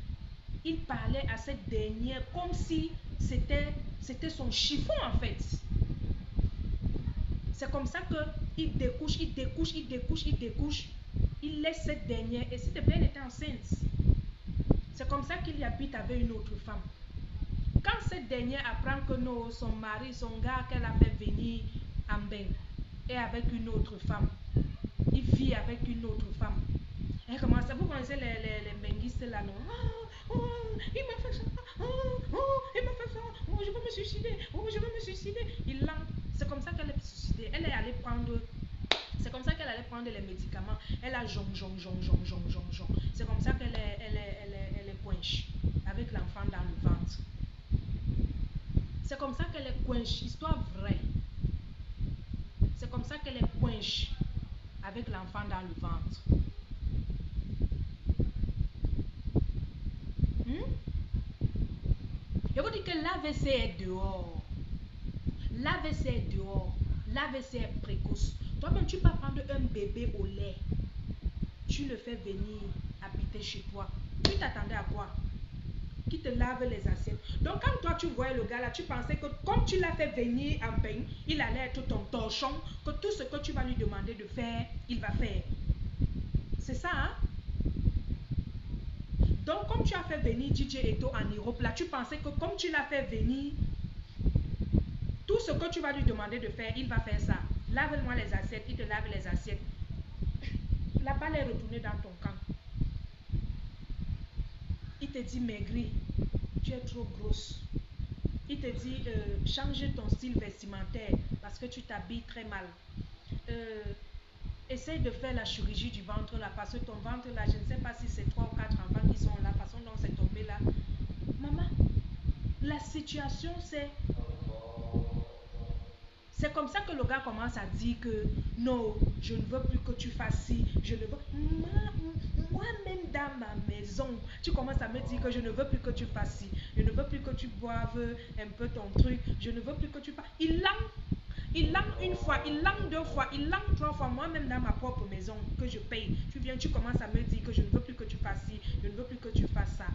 Il parlait à cette dernière comme si c'était son chiffon en fait. C'est comme ça qu'il découche. Il laisse cette dernière. Et cette dernière était enceinte. C'est comme ça qu'il habite avec une autre femme. Quand cette dernière apprend que non, son mari, son gars qu'elle a fait venir en Mbeng est avec une autre femme, il vit avec une autre femme. Elle commence à, vous connaissez les benguistes là, non? Oh, il m'a fait ça. Il m'a fait ça. Oh, je veux me suicider. Oh, je veux me suicider. C'est comme ça qu'elle est suicidée. Elle est allée prendre. C'est comme ça qu'elle allait prendre les médicaments. Elle a jong. C'est comme ça qu'elle est coinche avec l'enfant dans le ventre. C'est comme ça qu'elle est coinche. Histoire vraie. C'est comme ça qu'elle est coinche avec l'enfant dans le ventre. que l'AVC est dehors. L'AVC est dehors. L'AVC est précoce. Toi-même, tu peux prendre un bébé au lait. Tu le fais venir habiter chez toi. Tu t'attendais à quoi? Qui te lave les assiettes. Donc quand toi tu voyais le gars là, tu pensais que comme tu l'as fait venir en bain, il allait être ton torchon, que tout ce que tu vas lui demander de faire, il va faire. C'est ça, hein? Donc comme tu as fait venir DJ Eto en Europe là, tu pensais que comme tu l'as fait venir, tout ce que tu vas lui demander de faire, il va faire ça. Lave-moi les assiettes, il te lave les assiettes. La balle est retournée dans ton camp. Il te dit maigri, tu es trop grosse. Il te dit change ton style vestimentaire parce que tu t'habilles très mal. Essaye de faire la chirurgie du ventre là parce que ton ventre là, je ne sais pas si c'est 3 ou 4 enfants qui sont là, façon dont c'est tombé là. Maman, la situation c'est comme ça que le gars commence à dire que non, je ne veux plus que tu fasses ci, je ne veux. Moi-même dans ma maison, tu commences à me dire que je ne veux plus que tu fasses ci, je ne veux plus que tu boives un peu ton truc, je ne veux plus que tu fasses. Il langue une fois, il langue deux fois, il langue trois fois. Moi-même dans ma propre maison que je paye, tu viens, tu commences à me dire que je ne veux plus que tu fasses ci, je ne veux plus que tu fasses ça.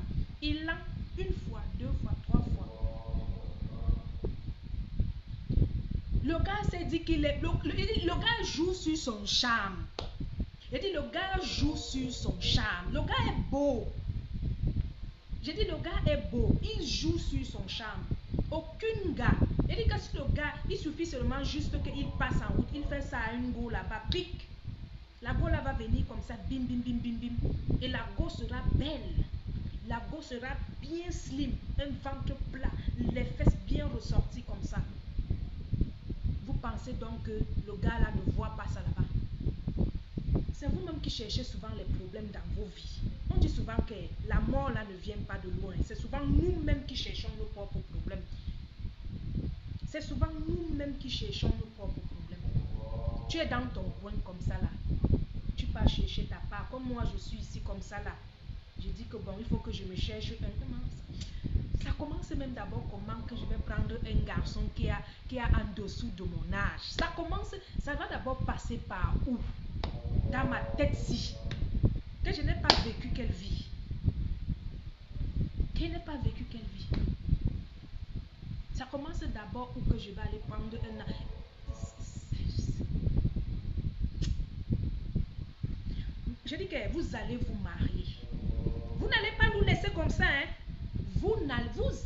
Il langue une fois, deux fois, trois fois. Le gars s'est dit qu'il est... Le gars joue sur son charme. J'ai dit, le gars joue sur son charme. Le gars est beau. J'ai dit, le gars est beau. Il joue sur son charme. Aucun gars. J'ai dit que si le gars, il suffit seulement juste qu'il passe en route. Il fait ça à une go là-bas. Pique. La go là va venir comme ça. Bim, bim, bim, bim, bim. Et la go sera belle. La go sera bien slim. Un ventre plat. Les fesses bien ressorties comme ça. Vous pensez donc que le gars là ne voit pas ça là-bas? C'est vous-même qui cherchez souvent les problèmes dans vos vies. On dit souvent que la mort là ne vient pas de loin. C'est souvent nous-mêmes qui cherchons nos propres problèmes. C'est souvent nous-mêmes qui cherchons nos propres problèmes. Tu es dans ton coin comme ça là. Tu pars chercher ta part. Comme moi je suis ici comme ça là. Je dis que bon, il faut que je me cherche un. Ça commence même d'abord comment que je vais prendre un garçon qui a en dessous de mon âge. Ça va d'abord passer par où? Dans ma tête-ci. Que je n'ai pas vécu quelle vie. Que je n'ai pas vécu quelle vie. Ça commence d'abord où que je vais aller prendre un. Je dis que vous allez vous marier. Vous n'allez pas nous laisser comme ça, hein. Vous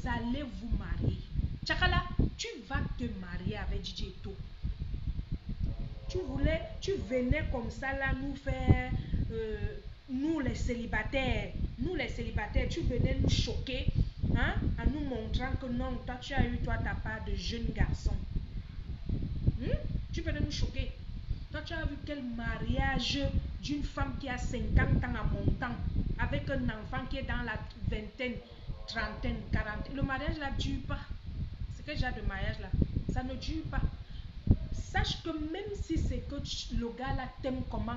allez vous marier. Tchakala, tu vas te marier avec DJ Eto. Tu venais comme ça là nous faire, nous les célibataires, tu venais nous choquer, hein, en nous montrant que non, toi tu as eu ta part de jeune garçon. Tu venais nous choquer. Toi tu as vu quel mariage d'une femme qui a 50 ans à mon temps, avec un enfant qui est dans la vingtaine, trentaine, quarantaine. Le mariage là dure pas. C'est quel genre de mariage là? Ça ne dure pas. Sache que même si c'est que le gars là t'aime comment,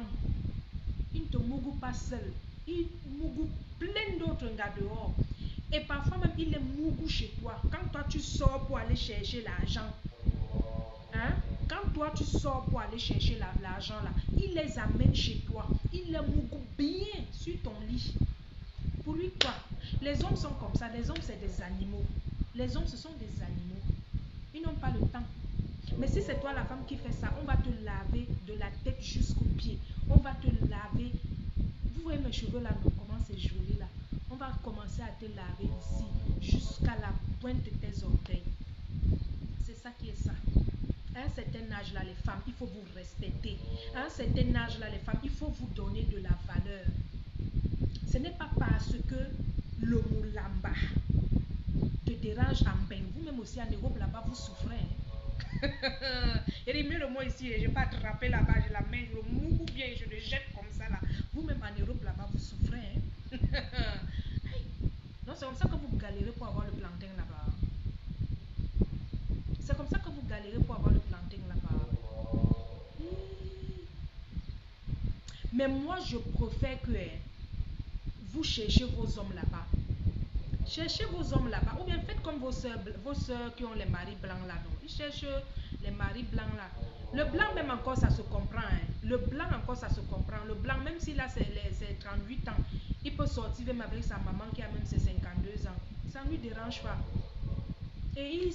il ne te mougou pas seul. Il mougou plein d'autres gars dehors. Et parfois même il est mougou chez toi. Quand toi tu sors pour aller chercher l'argent, hein? Quand toi tu sors pour aller chercher l'argent là, il les amène chez toi. Il les mougou bien sur ton lit. Pour lui quoi? Les hommes sont comme ça. Les hommes c'est des animaux. Les hommes ce sont des animaux. Ils n'ont pas le temps. Mais si c'est toi la femme qui fait ça, on va te laver de la tête jusqu'aux pieds. On va te laver. Vous voyez mes cheveux là, non, comment c'est joli là. On va commencer à te laver ici jusqu'à la pointe de tes orteils. C'est ça qui est ça. À un certain âge là, les femmes, il faut vous respecter. À un certain âge là, les femmes, il faut vous donner de la valeur. Ce n'est pas parce que le moulamba te dérange en bain. Vous-même aussi en Europe là-bas, vous souffrez. Il dit mieux le mot ici, je ne vais pas attraper là-bas, je la mets, je le mou bien, je le jette comme ça là. Vous-même en Europe là-bas, vous souffrez. Non, c'est comme ça que vous galérez pour avoir le plantain là-bas. C'est comme ça que vous galérez pour avoir le plantain là-bas. Mais moi, je préfère que vous cherchez vos hommes là-bas. Cherchez vos hommes là-bas. Ou bien faites comme vos soeurs qui ont les maris blancs là. Donc, ils cherchent les maris blancs là. Le blanc même encore ça se comprend. Hein. Le blanc encore ça se comprend. Le blanc même s'il a ses 38 ans, il peut sortir même avec sa maman qui a même ses 52 ans. Ça ne lui dérange pas. Et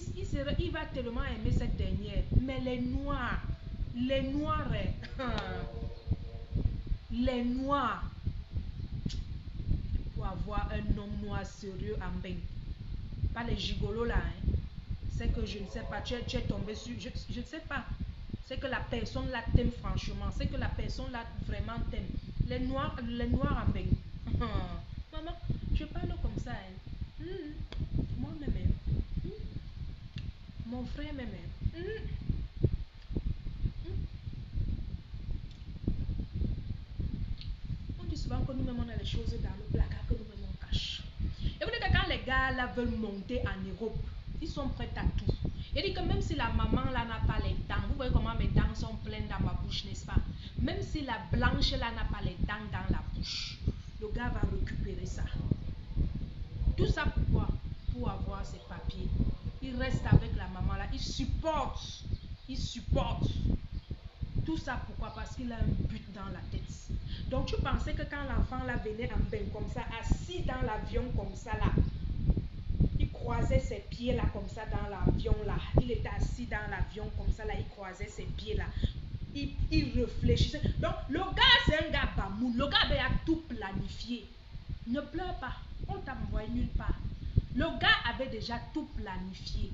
il va tellement aimer cette dernière. Mais les noirs, les noirs, pour avoir un homme noir sérieux en bain. Pas les gigolos là. Hein. C'est que je ne sais pas, tu es tombé sur, je ne sais pas. C'est que la personne là t'aime franchement. C'est que la personne là vraiment t'aime. Les noirs en bain. Maman, je parle comme ça. Hein. Moi-même. Hein. Mon frère même. On dit souvent que nous-mêmes on a les choses dans le placard que nous-mêmes on cache. Et vous dites que quand les gars là veulent monter en Europe, ils sont prêts à tout. Il dit que même si la maman là n'a pas les dents, vous voyez comment mes dents sont pleines dans ma bouche, n'est-ce pas? Même si la blanche là n'a pas les dents dans la bouche, le gars va récupérer ça. Tout ça pourquoi? Pour avoir ses papiers. Il reste avec la maman là, il supporte. Tout ça pourquoi? Parce qu'il a un but dans la tête. Donc tu pensais que quand l'enfant là venait en bain comme ça, assis dans l'avion comme ça là, il croisait ses pieds là comme ça dans l'avion là, il était assis dans l'avion comme ça là, il croisait ses pieds là, il réfléchissait. Donc le gars c'est un gars bamoun, le gars avait tout planifié. Ne pleure pas, on t'a envoyé nulle part. Le gars avait déjà tout planifié.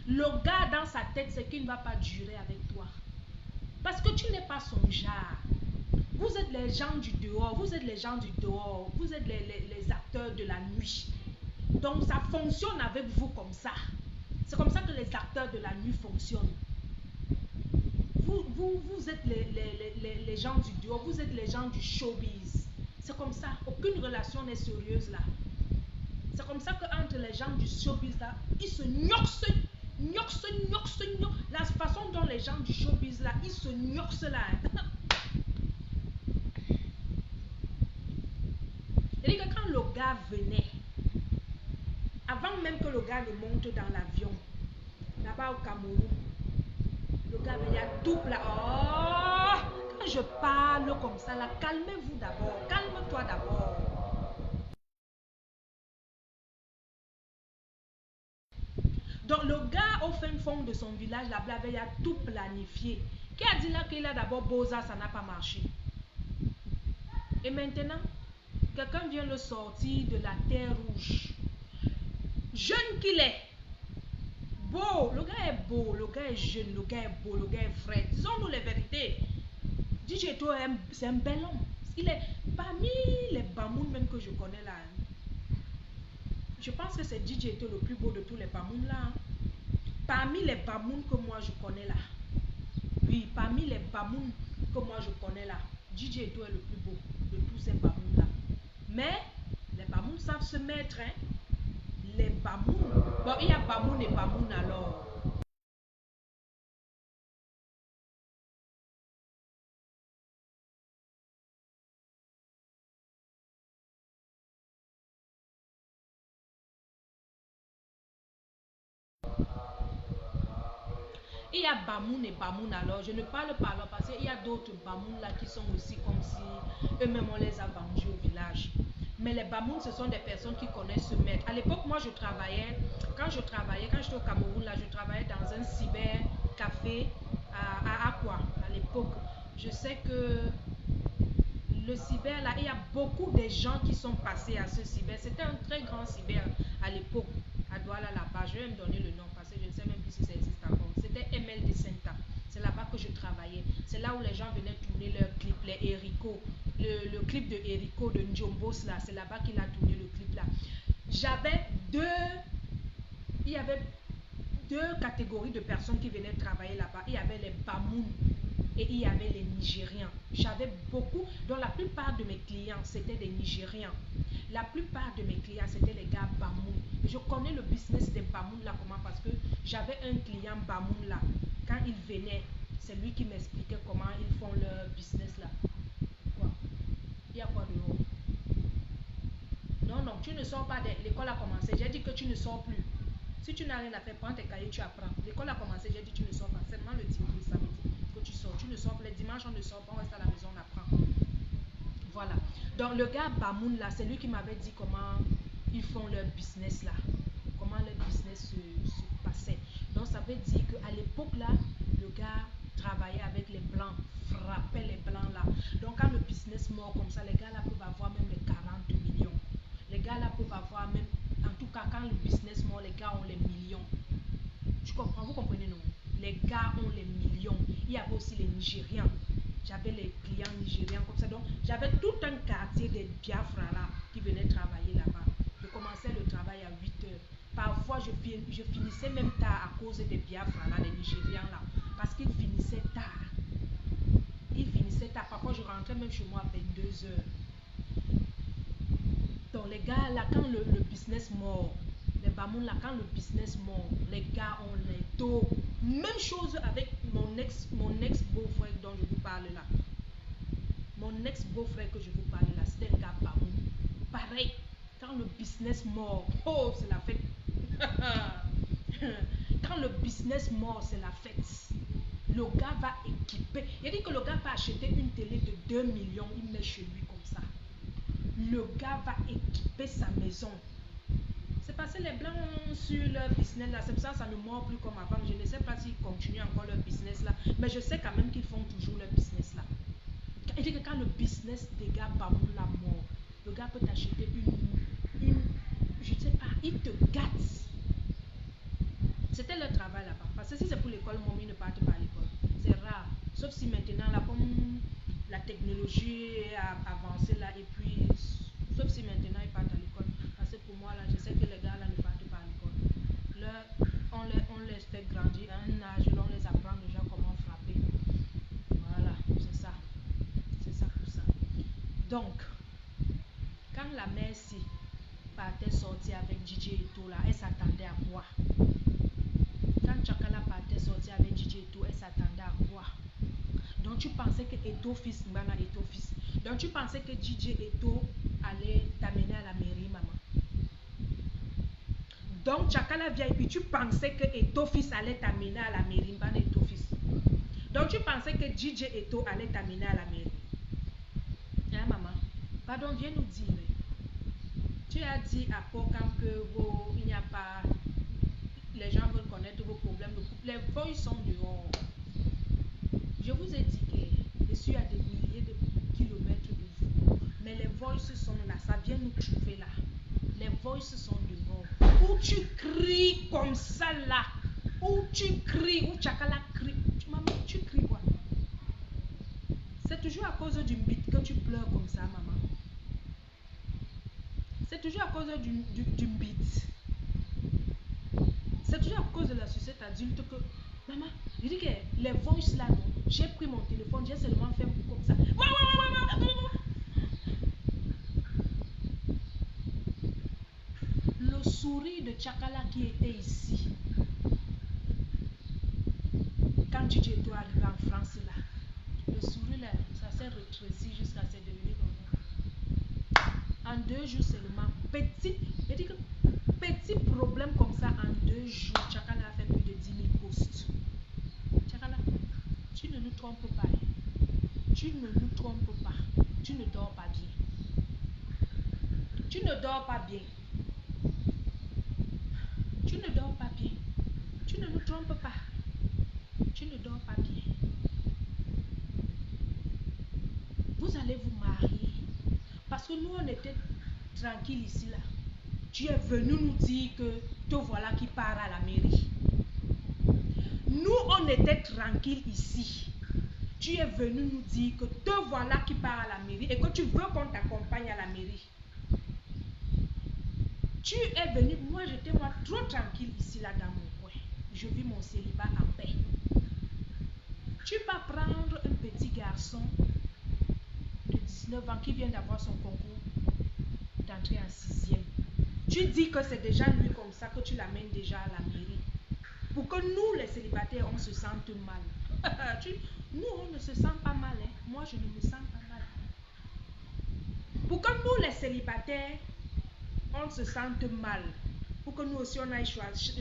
Le gars dans sa tête c'est qu'il ne va pas durer avec toi. Parce que tu n'es pas son genre. Vous êtes les gens du dehors, vous êtes les acteurs de la nuit. Donc ça fonctionne avec vous comme ça. C'est comme ça que les acteurs de la nuit fonctionnent. Vous êtes les gens du dehors, vous êtes les gens du showbiz. C'est comme ça, aucune relation n'est sérieuse là. C'est comme ça qu'entre les gens du showbiz là, ils se gnoxent. La façon dont les gens du showbiz là, ils se gnoxent là. C'est-à-dire que quand le gars venait, avant même que le gars ne monte dans l'avion, là-bas au Cameroun, le gars venait à tout plat. Oh, quand je parle comme ça là, calmez-vous d'abord, calme-toi d'abord. Donc le gars au fin fond de son village là-bas avait tout planifié. Qui a dit là qu'il a d'abord Boza, ça n'a pas marché. Et maintenant, quelqu'un vient le sortir de la terre rouge. Jeune qu'il est. Beau, le gars est beau, le gars est jeune, le gars est beau, le gars est frais. Disons-nous les vérités. DJ Eto, c'est un bel homme. Il est parmi les Bamouns même que je connais là. Je pense que c'est DJ Eto le plus beau de tous les Bamouns là. Parmi les Bamouns que moi je connais là. Oui, parmi les Bamouns que moi je connais là. DJ Eto est le plus beau de tous ces Bamouns là. Mais les Bamouns savent se mettre. Hein. Les Bamouns. Bon, il y a Bamoun et Bamoun alors. Il y a Bamoun et Bamoun alors. Je ne parle pas alors parce qu'il y a d'autres Bamoun là qui sont aussi comme si eux-mêmes on les a vendus au village. Mais les Bamoun, ce sont des personnes qui connaissent se mettre. À l'époque, moi, quand j'étais au Cameroun, là, je travaillais dans un cyber-café à Aqua, à l'époque. Je sais que le cyber, là, il y a beaucoup de gens qui sont passés à ce cyber. C'était un très grand cyber à l'époque, à Douala, là-bas. Je vais me donner le nom parce que je ne sais même plus si ça existe encore. C'était MLD Center. C'est là-bas que je travaillais. C'est là où les gens venaient tourner leurs clips, les Erico. Le clip de Erico, de Njombos, là, c'est là-bas qu'il a tourné le clip, là. Il y avait deux catégories de personnes qui venaient travailler là-bas. Il y avait les Bamoun et il y avait les Nigériens. J'avais beaucoup, dont la plupart de mes clients, c'était des Nigériens. La plupart de mes clients, c'était les gars Bamoun. Je connais le business des Bamoun là, comment, parce que j'avais un client Bamoun là. Quand il venait, c'est lui qui m'expliquait comment ils font leur business là. Quoi? Il y a quoi dehors? Non, non, tu ne sors pas. L'école a commencé. J'ai dit que tu ne sors plus. Si tu n'as rien à faire, prends tes cahiers, tu apprends. L'école a commencé, j'ai dit tu ne sors pas. Seulement le dimanche, le samedi que tu sors. Tu ne sors pas. Les dimanches, on ne sort pas. On reste à la maison, on apprend. Voilà. Donc le gars Bamoun là, c'est lui qui m'avait dit comment ils font leur business là. Comment leur business se passait. Donc ça veut dire qu'à l'époque là, le gars travaillait avec les blancs, frappait les blancs là. Donc quand le business mort comme ça, les gars là peuvent avoir même les 40 millions. Les gars là peuvent avoir même, en tout cas quand le business mort, les gars ont les millions. Tu comprends, vous comprenez non? Les gars ont les millions. Il y avait aussi les Nigérians. J'avais les clients nigériens comme ça. Donc, j'avais tout un quartier des Biafra là qui venaient travailler là-bas. Je commençais le travail à 8 heures. Parfois, je finissais même tard à cause des Biafra là, les Nigériens là. Parce qu'ils finissaient tard. Ils finissaient tard. Parfois, je rentrais même chez moi à 22 heures. Donc, les gars là, quand le business mort, les Bamoun là, quand le business mort, les gars ont les taux. Même chose avec mon ex beau-frère dont je vous parle là. Mon ex beau-frère que je vous parle là, c'était un gars Bamoun. Pareil, quand le business mort, oh, c'est la fête. Quand le business mort, c'est la fête. Le gars va équiper. Il dit que le gars va acheter une télé de 2 millions, il met chez lui comme ça. Le gars va équiper sa maison. C'est parce que les blancs sur leur business là, c'est pour ça que ça ne mord plus comme avant. Je ne sais pas s'ils continuent encore leur business là, mais je sais quand même qu'ils font toujours leur business là. Il dit que quand le business des gars Bamoun la mort, le gars peut t'acheter je ne sais pas, il te gâte. C'était leur travail là-bas. Parce que si c'est pour l'école, mon ils ne partent pas à l'école. C'est rare. Sauf si maintenant là, comme la technologie a avancé là, et puis, sauf si maintenant ils partent à l'école. Parce que pour moi là, je sais que les gars là ne partent pas à l'école. Là, on les fait grandir à un âge, là, on les apprend déjà comment frapper. Voilà, c'est ça. C'est ça pour ça. Donc, quand la Merci partait sortir avec DJ Eto là, elle s'attendait à quoi? Quand Chakala partait sortir avec DJ Eto, elle s'attendait à quoi? Donc tu pensais que Eto fils, Mbana Eto fils. Donc tu pensais que DJ Eto allait t'amener à la mairie, maman. Donc Chakala vient et puis tu pensais que Eto fils allait t'amener à la mairie, Mbana Eto fils. Donc tu pensais que DJ Eto allait t'amener à la mairie. Hein, maman? Pardon, viens nous dire. Tu as dit à Pokam que il n'y a pas. Les gens veulent connaître vos problèmes de couple. Les voix sont dehors. Je vous ai dit que je suis à des milliers de kilomètres de vous. Mais les voix sont là. Ça vient nous trouver là. Les voix sont dehors. Où tu cries comme ça là. Où tu cries. Où Chakala crie. Maman, tu cries quoi? C'est toujours à cause d'une bite que tu pleures comme ça, maman. C'est toujours à cause d'une bite. C'est toujours à cause de la sucette adulte que... Maman, je dis que les voices là, non, j'ai pris mon téléphone, j'ai seulement fait comme ça. Le sourire de Chakala qui était ici, quand DJ doit arriver en France là, le sourire là, ça s'est rétréci jusqu'à ce devenu comme ça. En 2 jours seulement, petit problème comme ça, en 2 jours, Chakala a fait plus de 10 000 posts. Chakala, tu ne nous trompes pas. Tu ne nous trompes pas. Tu ne dors pas bien. Tu ne dors pas bien. Tu ne dors pas bien. Tu ne nous trompes pas. Tu ne dors pas bien. Vous allez vous marier. Parce que nous, on était tranquille ici, là. Tu es venu nous dire que te voilà qui part à la mairie. Nous, on était tranquille ici. Tu es venu nous dire que te voilà qui part à la mairie et que tu veux qu'on t'accompagne à la mairie. Tu es venu, moi j'étais trop tranquille ici, là, dans mon coin. Je vis mon célibat en paix. Tu vas prendre un petit garçon de 19 ans qui vient d'avoir son concours d'entrée en 6e. Tu dis que c'est déjà lui comme ça que tu l'amènes déjà à la mairie. Pour que nous, les célibataires, on se sente mal. Nous, on ne se sent pas mal. Hein. Moi, je ne me sens pas mal. Pour que nous, les célibataires, on se sente mal. Pour que nous aussi on aille chercher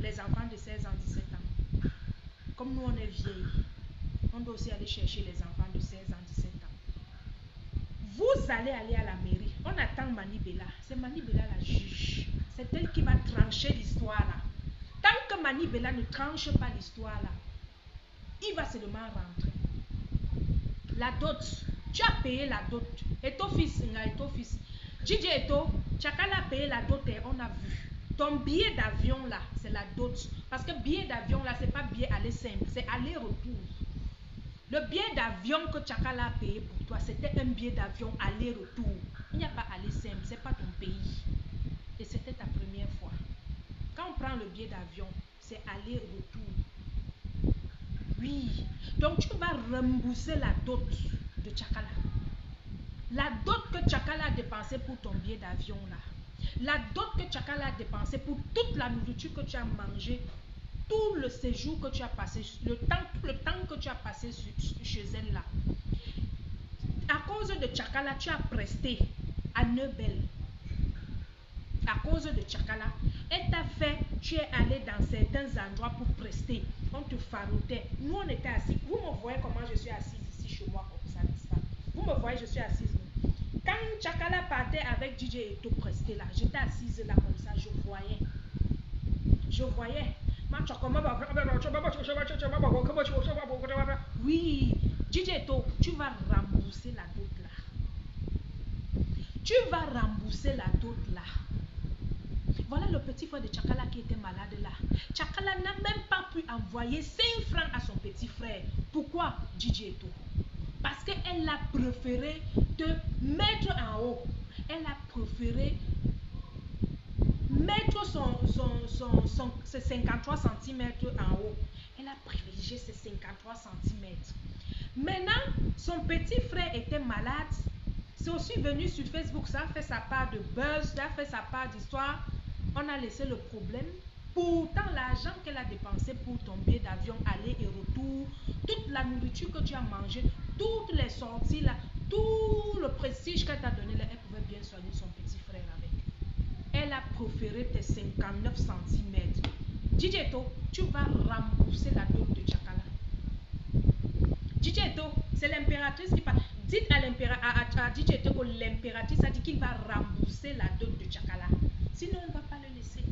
les enfants de 16 ans, 17 ans. Comme nous on est vieilles, on doit aussi aller chercher les enfants de 16 ans, 17 ans. Vous allez aller à la mairie. On attend Manibela. C'est Manibela la juge. C'est elle qui va trancher l'histoire là. Tant que Manibela ne tranche pas l'histoire là, il va seulement rentrer. La dot, tu as payé la dot. Et ton fils, DJ Eto, Chakala a payé la dot et on a vu. Ton billet d'avion là, c'est la dot. Parce que billet d'avion là, c'est pas billet aller simple, c'est aller-retour. Le billet d'avion que Chakala a payé pour toi, c'était un billet d'avion aller-retour. Il n'y a pas aller simple, c'est pas ton pays. Et c'était ta première fois. Quand on prend le billet d'avion, c'est aller-retour. Oui. Donc tu vas rembourser la dot de Chakala. La dot que Chakala a dépensée pour ton billet d'avion là. La dot que Chakala a dépensée pour toute la nourriture que tu as mangée, tout le séjour que tu as passé, tout le temps que tu as passé chez elle là. À cause de Chakala, tu as presté à Neubel. À cause de Chakala, elle t'a fait, tu es allé dans certains endroits pour prester. On te faroutait. Nous, on était assis. Vous me voyez comment je suis assise ici chez moi comme ça, n'est-ce pas? Vous me voyez, je suis assise. Quand Chakala partait avec DJ et tout presté là, j'étais assise là comme ça, je voyais. Oui, DJ Eto, tu vas rembourser la dot là. Tu vas rembourser la dot là. Voilà le petit frère de Chakala qui était malade là. Chakala n'a même pas pu envoyer 5 francs à son petit frère. Pourquoi, DJ Eto? Parce qu'elle a préféré te mettre en haut. Elle a préféré mettre ses 53 cm en haut. Elle a privilégié ses 53 cm. Maintenant, son petit frère était malade. C'est aussi venu sur Facebook, ça a fait sa part de buzz, ça a fait sa part d'histoire. On a laissé le problème. Pourtant, l'argent qu'elle a dépensé pour ton billet d'avion aller et retour, toute la nourriture que tu as mangée, toutes les sorties là, tout le prestige qu'elle t'a donné là, elle pouvait bien soigner son petit frère avec. Elle a préféré tes 59 cm. DJ Eto, tu vas rembourser la dot de Chakala. DJ Eto, c'est l'impératrice qui parle. Dites à DJ Eto que l'impératrice a dit qu'il va rembourser la dot de Chakala. Sinon, on ne va pas le laisser.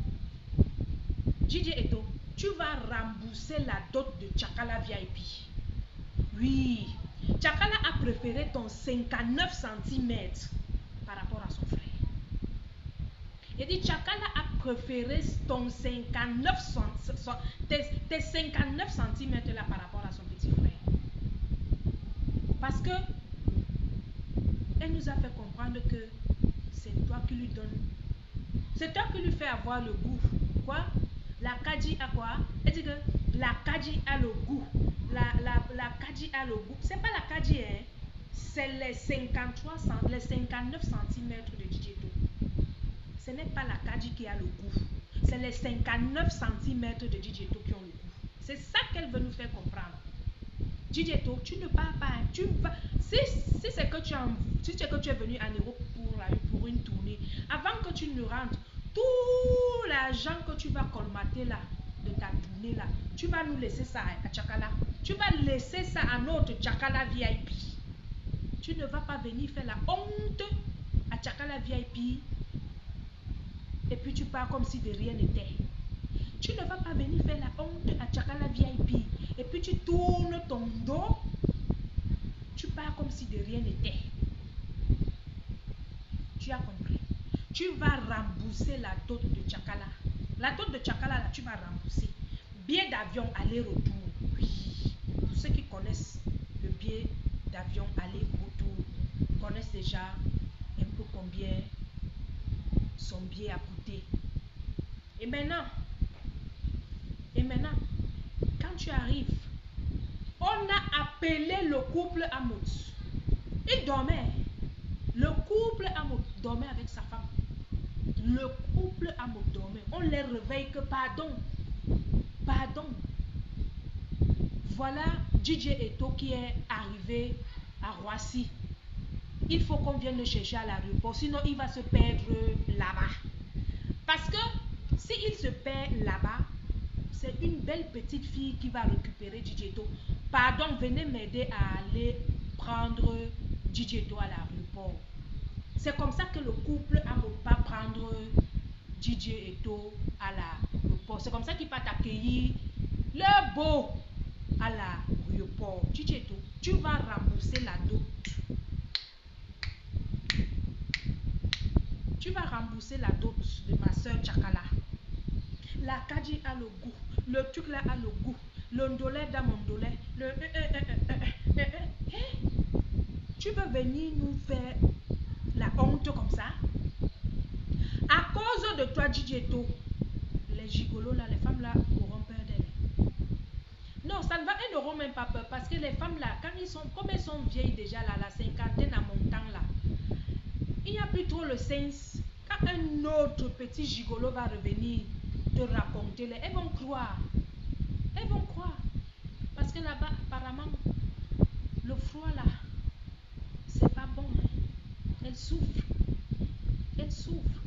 DJ Eto, tu vas rembourser la dot de Chakala VIP. Oui, Chakala a préféré ton 59 cm par rapport à son frère. Il dit Chakala a préféré ton 59 tes 59 cm là par rapport à son petit frère. Parce que elle nous a fait comprendre que c'est toi qui lui donne. C'est toi qui lui fais avoir le goût. Quoi? La Kadji a quoi? Elle dit que la Kadji a le goût. La Kadji a le goût. C'est pas la Kadji, hein? C'est les 59 cm de DJ Eto. Ce n'est pas la Kadji qui a le goût. C'est les 59 cm de DJ Eto qui ont le goût. C'est ça qu'elle veut nous faire comprendre. DJ Eto, tu ne pars pas. Tu vas. Si c'est que tu es venu en Europe pour une tournée, avant que tu ne rentres, tout l'argent que tu vas colmater là, de ta tournée là, tu vas nous laisser ça à Chakala. Tu vas laisser ça à notre Chakala VIP. Tu ne vas pas venir faire la honte à Chakala VIP. Et puis tu pars comme si de rien n'était. Tu ne vas pas venir faire la honte à Chakala VIP. Et puis tu tournes ton dos. Tu pars comme si de rien n'était. Tu as compris? Tu vas rembourser la dot de Chakala. La dot de Chakala, là, tu vas rembourser. Billet d'avion aller-retour. Oui. Pour ceux qui connaissent le billet d'avion aller-retour, connaissent déjà un peu combien son billet a coûté. Et maintenant, quand tu arrives, on a appelé le couple Amos. Il dormait. Le couple Amos dormait avec sa femme. Le couple Amos dormait. On les réveille que pardon. Pardon. Voilà DJ Eto qui est arrivé à Roissy. il faut qu'on vienne le chercher à l'aéroport, sinon il va se perdre là-bas. Parce que s'il se perd là-bas, c'est une belle petite fille qui va récupérer Didieto. Pardon, venez m'aider à aller prendre Didieto à l'aéroport. C'est comme ça que le couple ne peut pas prendre Didieto à l'aéroport. C'est comme ça qu'il va t'accueillir le beau à l'aéroport. Didieto, tu vas rembourser la dot. Tu vas rembourser la dot de ma soeur Tchakala. La Kadi a le goût. Le truc là a le goût. Le ndolé dans mon dolé. Tu veux venir nous faire la honte comme ça? À cause de toi, Didieto, les gigolos là, les femmes là auront peur d'elles. Non, ça ne va, elles n'auront même pas peur parce que les femmes là, comme elles sont vieilles déjà là, la cinquantaine à mon temps là, il n'y a plus trop le sens. Quand un autre petit gigolo va revenir te raconter, elles vont croire. Elles vont croire. Parce que là-bas, apparemment, le froid là, c'est pas bon. Elle souffre. Elle souffre.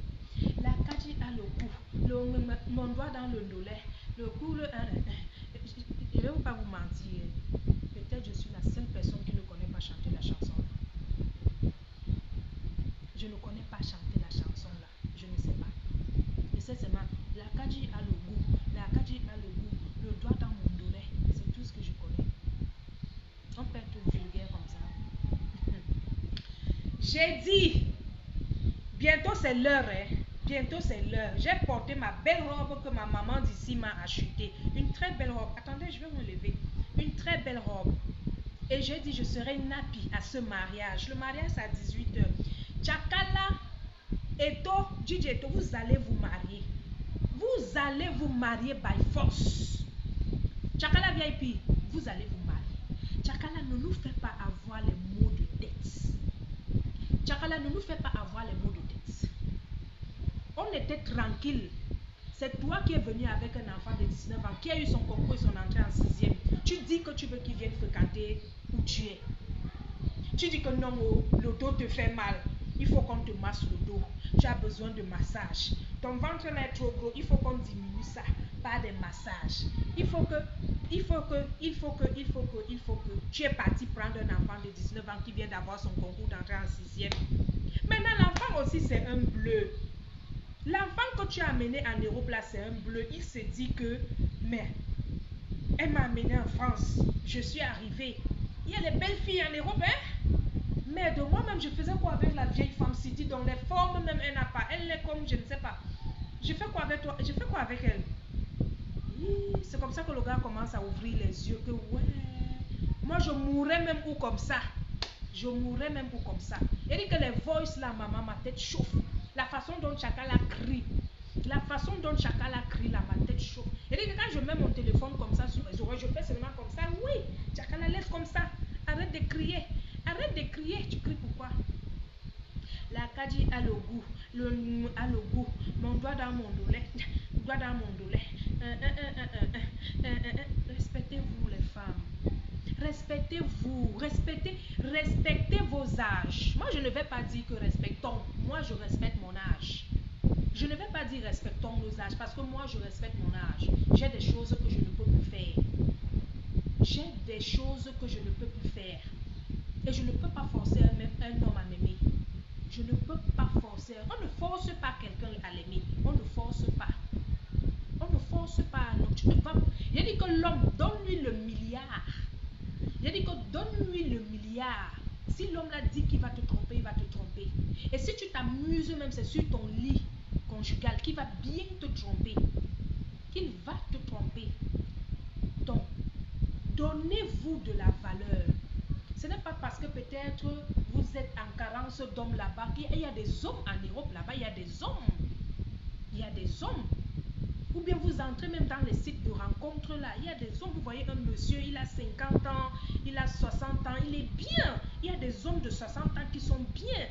La Kadi a le goût. Mon doigt dans le dolé. Le goût, je ne vais pas vous mentir. Peut-être je suis la seule personne qui ne connaît pas chanter la chanson là. Je ne connais pas chanter la chanson là. Je ne sais pas. Je sais seulement, la Kadi a le goût. La Kadi a le goût. Le doigt dans mon dolé. C'est tout ce que je connais. On peut être vulgaire comme ça. J'ai dit, bientôt c'est l'heure, hein. Bientôt c'est l'heure. J'ai porté ma belle robe que ma maman d'ici m'a achetée. Une très belle robe. Attendez, je vais me lever. Une très belle robe. Et j'ai dit, je serai nappie à ce mariage. Le mariage, c'est à 18h. Tchakala, Eto, Didieto, vous allez vous marier. Vous allez vous marier by force. Tchakala VIP, vous allez vous marier. Tchakala, ne nous fait pas avoir les mots de tête. Tchakala, ne nous fait pas avoir les mots de tête. On était tranquille. C'est toi qui es venu avec un enfant de 19 ans qui a eu son concours et son entrée en 6e. Tu dis que tu veux qu'il vienne fréquenter où tu es. Tu dis que non, le dos te fait mal. Il faut qu'on te masse le dos. Tu as besoin de massage. Ton ventre là est trop gros. Il faut qu'on diminue ça par des massages. Il faut que tu es parti prendre un enfant de 19 ans qui vient d'avoir son concours d'entrée en 6e. Maintenant, l'enfant aussi, c'est un bleu. L'enfant que tu as amené en Europe, là, c'est un bleu. Il se dit que, mais, elle m'a amené en France. Je suis arrivée. Il y a les belles filles en Europe, hein? Mais de moi-même, je faisais quoi avec la vieille femme Sidi, dont les formes même, elle n'a pas. Elle est comme, je ne sais pas. Je fais quoi avec toi? Je fais quoi avec elle? C'est comme ça que le gars commence à ouvrir les yeux. Que ouais, moi je mourrais même ou comme ça. Je mourrais même ou comme ça. Il dit que les voices là, maman, ma tête chauffe. La façon dont Tchakala crie. La façon dont Tchakala crie là, ma tête chauffe. Il dit que quand je mets mon téléphone comme ça sur les oreilles, je fais seulement comme ça. Oui, Tchakala laisse comme ça. Arrête de crier. Arrête de crier. Tu cries pourquoi? La Kadi a le goût. A le goût. Mon doigt dans mon dolé. Doigt dans mon dolé. Respectez-vous les femmes. Respectez-vous. Respectez vos âges. Moi, je ne vais pas dire que respectons. Moi, je respecte mon âge. Je ne vais pas dire respectons nos âges parce que moi, je respecte mon âge. J'ai des choses que je ne peux plus faire. J'ai des choses que je ne peux plus faire. Et je ne peux pas forcer un homme à m'aimer. Je ne peux pas forcer. On ne force pas quelqu'un à l'aimer. On ne force pas. On ne force pas un homme. Tu peux pas. Il a dit que l'homme, donne-lui le milliard. Il a dit que donne-lui le milliard. Si l'homme l'a dit qu'il va te tromper, il va te tromper. Et si tu t'amuses même, c'est sur ton lit conjugal qu'il va bien te tromper. Il va te tromper. Donc, donnez-vous de la valeur. Ce n'est pas parce que peut-être vous êtes en carence d'hommes là-bas. Il y a des hommes en Europe là-bas. Il y a des hommes. Il y a des hommes. Ou bien vous entrez même dans les sites de rencontres là. Il y a des hommes. Vous voyez un monsieur, il a 50 ans, il a 60 ans. Il est bien. Il y a des hommes de 60 ans qui sont bien.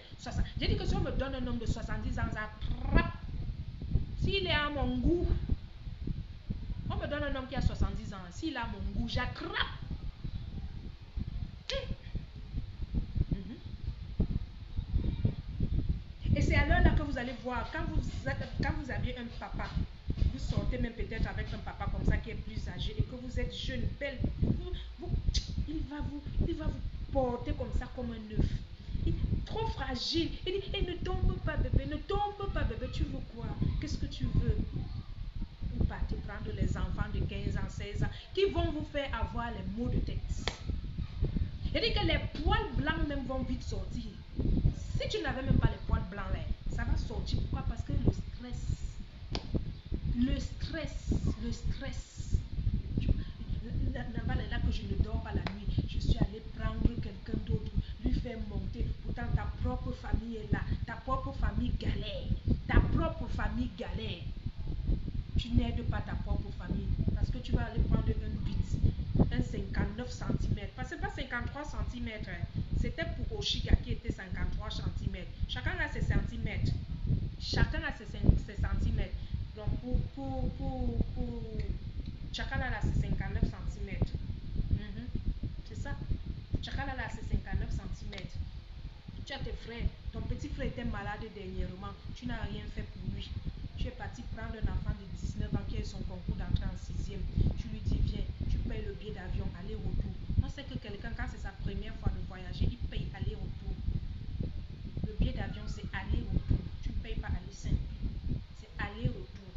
J'ai dit que si on me donne un homme de 70 ans, j'attrape. S'il est à mon goût, on me donne un homme qui a 70 ans. S'il a mon goût, j'attrape. voir, quand vous aviez un papa, vous sortez même peut-être avec un papa comme ça qui est plus âgé et que vous êtes jeune, belle, il va vous porter comme ça comme un œuf. Trop fragile. Il dit, ne tombe pas bébé, ne tombe pas bébé, tu veux quoi? Qu'est-ce que tu veux? Vous partez prendre les enfants de 15 ans, 16 ans qui vont vous faire avoir les maux de tête. Il dit que les poils blancs même vont vite sortir. Si tu n'avais même pas les poils blancs là, ça va sortir. Pourquoi? Parce que le stress. Là que je ne dors pas la nuit, je suis allée prendre quelqu'un d'autre, lui faire monter. Pourtant ta propre famille est là, ta propre famille galère, Tu n'aides pas ta propre famille parce que tu vas aller prendre un bit, un 59 cm. Parce que c'est pas 53 cm, c'était pour Oshiga qui était 53 cm. Chacun a ses centimètres. Donc pour chacun a ses 59 cm. C'est ça. Chacun a ses 59 cm. Tu as tes frères. Ton petit frère était malade dernièrement. Tu n'as rien fait pour lui. Tu es parti prendre un enfant de 19 ans qui a son concours d'entrée en 6e. Tu lui dis, viens, tu payes le billet d'avion, aller-retour. On sait que quelqu'un, quand c'est sa première fois de voyager, il paye aller-retour. Le billet d'avion, c'est aller-retour. Tu ne payes pas aller simple. C'est aller-retour.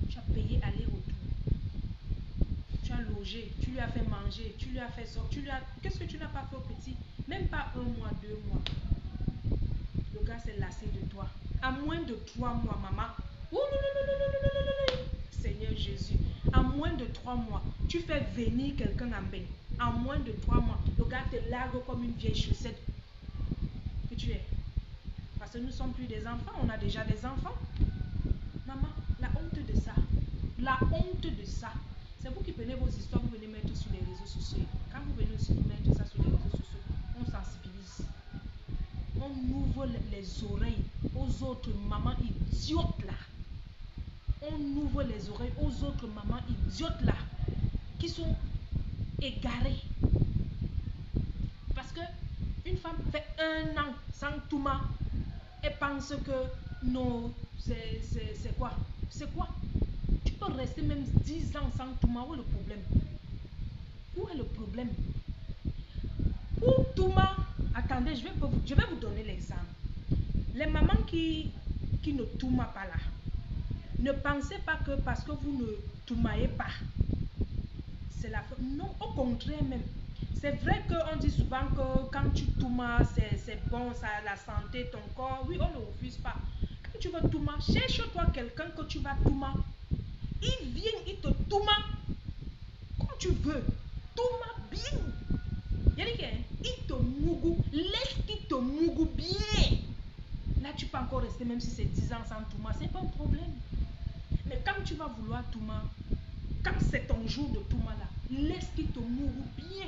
Tu as payé aller-retour. Tu as logé, tu lui as fait manger, tu lui as fait sortir. Qu'est-ce que tu n'as pas fait au petit? Même pas 1 mois, 2 mois. Le gars s'est lassé de toi. À moins de 3 mois, maman. Seigneur Jésus. À moins de 3 mois, tu fais venir quelqu'un en bain. En moins de 3 mois, le gars te largue comme une vieille chaussette que tu es. Parce que nous ne sommes plus des enfants, on a déjà des enfants. Maman, la honte de ça. La honte de ça. C'est vous qui prenez vos histoires, vous venez mettre sur les réseaux sociaux. Quand vous venez aussi mettre ça sur les réseaux sociaux, on sensibilise. On ouvre les oreilles aux autres mamans idiotes là. On ouvre les oreilles aux autres mamans idiotes là, qui sont égarées. Parce que une femme fait 1 an sans Touma et pense que non, c'est quoi? C'est quoi? Tu peux rester même 10 ans sans Touma. Où est le problème? Où est le problème? Pour Touma, attendez, je vais vous donner l'exemple. Les mamans qui ne Touma pas là, ne pensez pas que parce que vous ne Toumaez pas, c'est la faute. Non, au contraire même. C'est vrai qu'on dit souvent que quand tu Toumas, c'est bon, ça a la santé, ton corps. Oui, on ne refuse pas. Quand tu veux Touma, cherche-toi quelqu'un que tu vas Touma. Il vient, il te Touma comme tu veux. Touma bien. Il te mougou. Laisse qu'il te mougou bien. Là, tu peux encore rester, même si c'est 10 ans sans Touma, c'est pas un problème. Mais quand tu vas vouloir Touma, quand c'est ton jour de Touma là, laisse qu'il te mougou bien.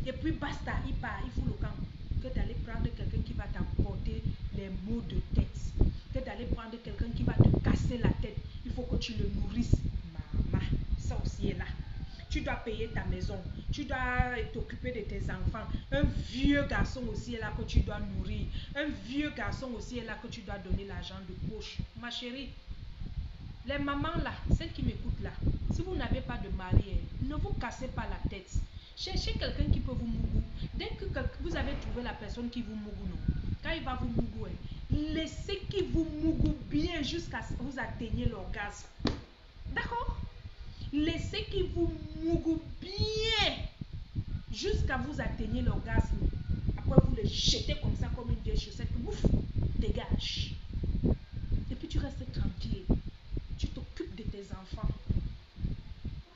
Et puis basta, il part, il fout le camp. Que d'aller prendre quelqu'un qui va t'apporter les maux de tête. Que d'aller prendre quelqu'un qui va te casser la tête. Il faut que tu le nourrisses. Maman, ça aussi est là. Tu dois payer ta maison. Tu dois t'occuper de tes enfants. Un vieux garçon aussi est là que tu dois nourrir. Un vieux garçon aussi est là que tu dois donner l'argent de poche. Ma chérie, les mamans là, celles qui m'écoutent là, si vous n'avez pas de mari, ne vous cassez pas la tête. Cherchez quelqu'un qui peut vous mougou. Dès que vous avez trouvé la personne qui vous mougou, non, quand il va vous mougou, laissez qu'il vous mougou bien jusqu'à ce que vous atteigniez l'orgasme. D'accord? Laissez qu'il vous mougou bien jusqu'à vous atteigner l'orgasme. Après, vous le jetez comme ça, comme une vieille chaussette. Ouf, dégage. Et puis tu restes tranquille. Tu t'occupes de tes enfants.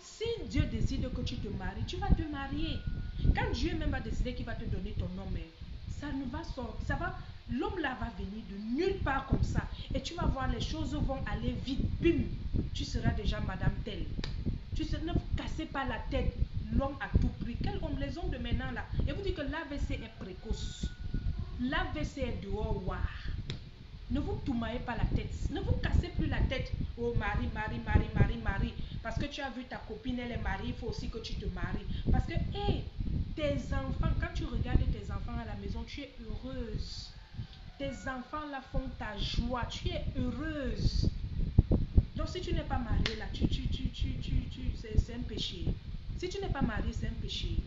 Si Dieu décide que tu te maries, tu vas te marier. Quand Dieu même a décidé qu'il va te donner ton homme, ça ne va sortir, ça va, l'homme là va venir de nulle part comme ça. Et tu vas voir, les choses vont aller vite. Bim, tu seras déjà madame telle. Ne vous cassez pas la tête. L'homme a tout pris. Quel homme? Les hommes de maintenant là. Et vous dites que l'AVC est précoce. L'AVC est dehors. Wow. Ne vous toumaillez pas la tête. Ne vous cassez plus la tête. Oh Marie. Parce que tu as vu ta copine, elle est mariée, il faut aussi que tu te maries. Parce que, tes enfants, quand tu regardes tes enfants à la maison, tu es heureuse. Tes enfants là font ta joie. Tu es heureuse. Donc si tu n'es pas marié là, c'est un péché. Si tu n'es pas marié, c'est un péché.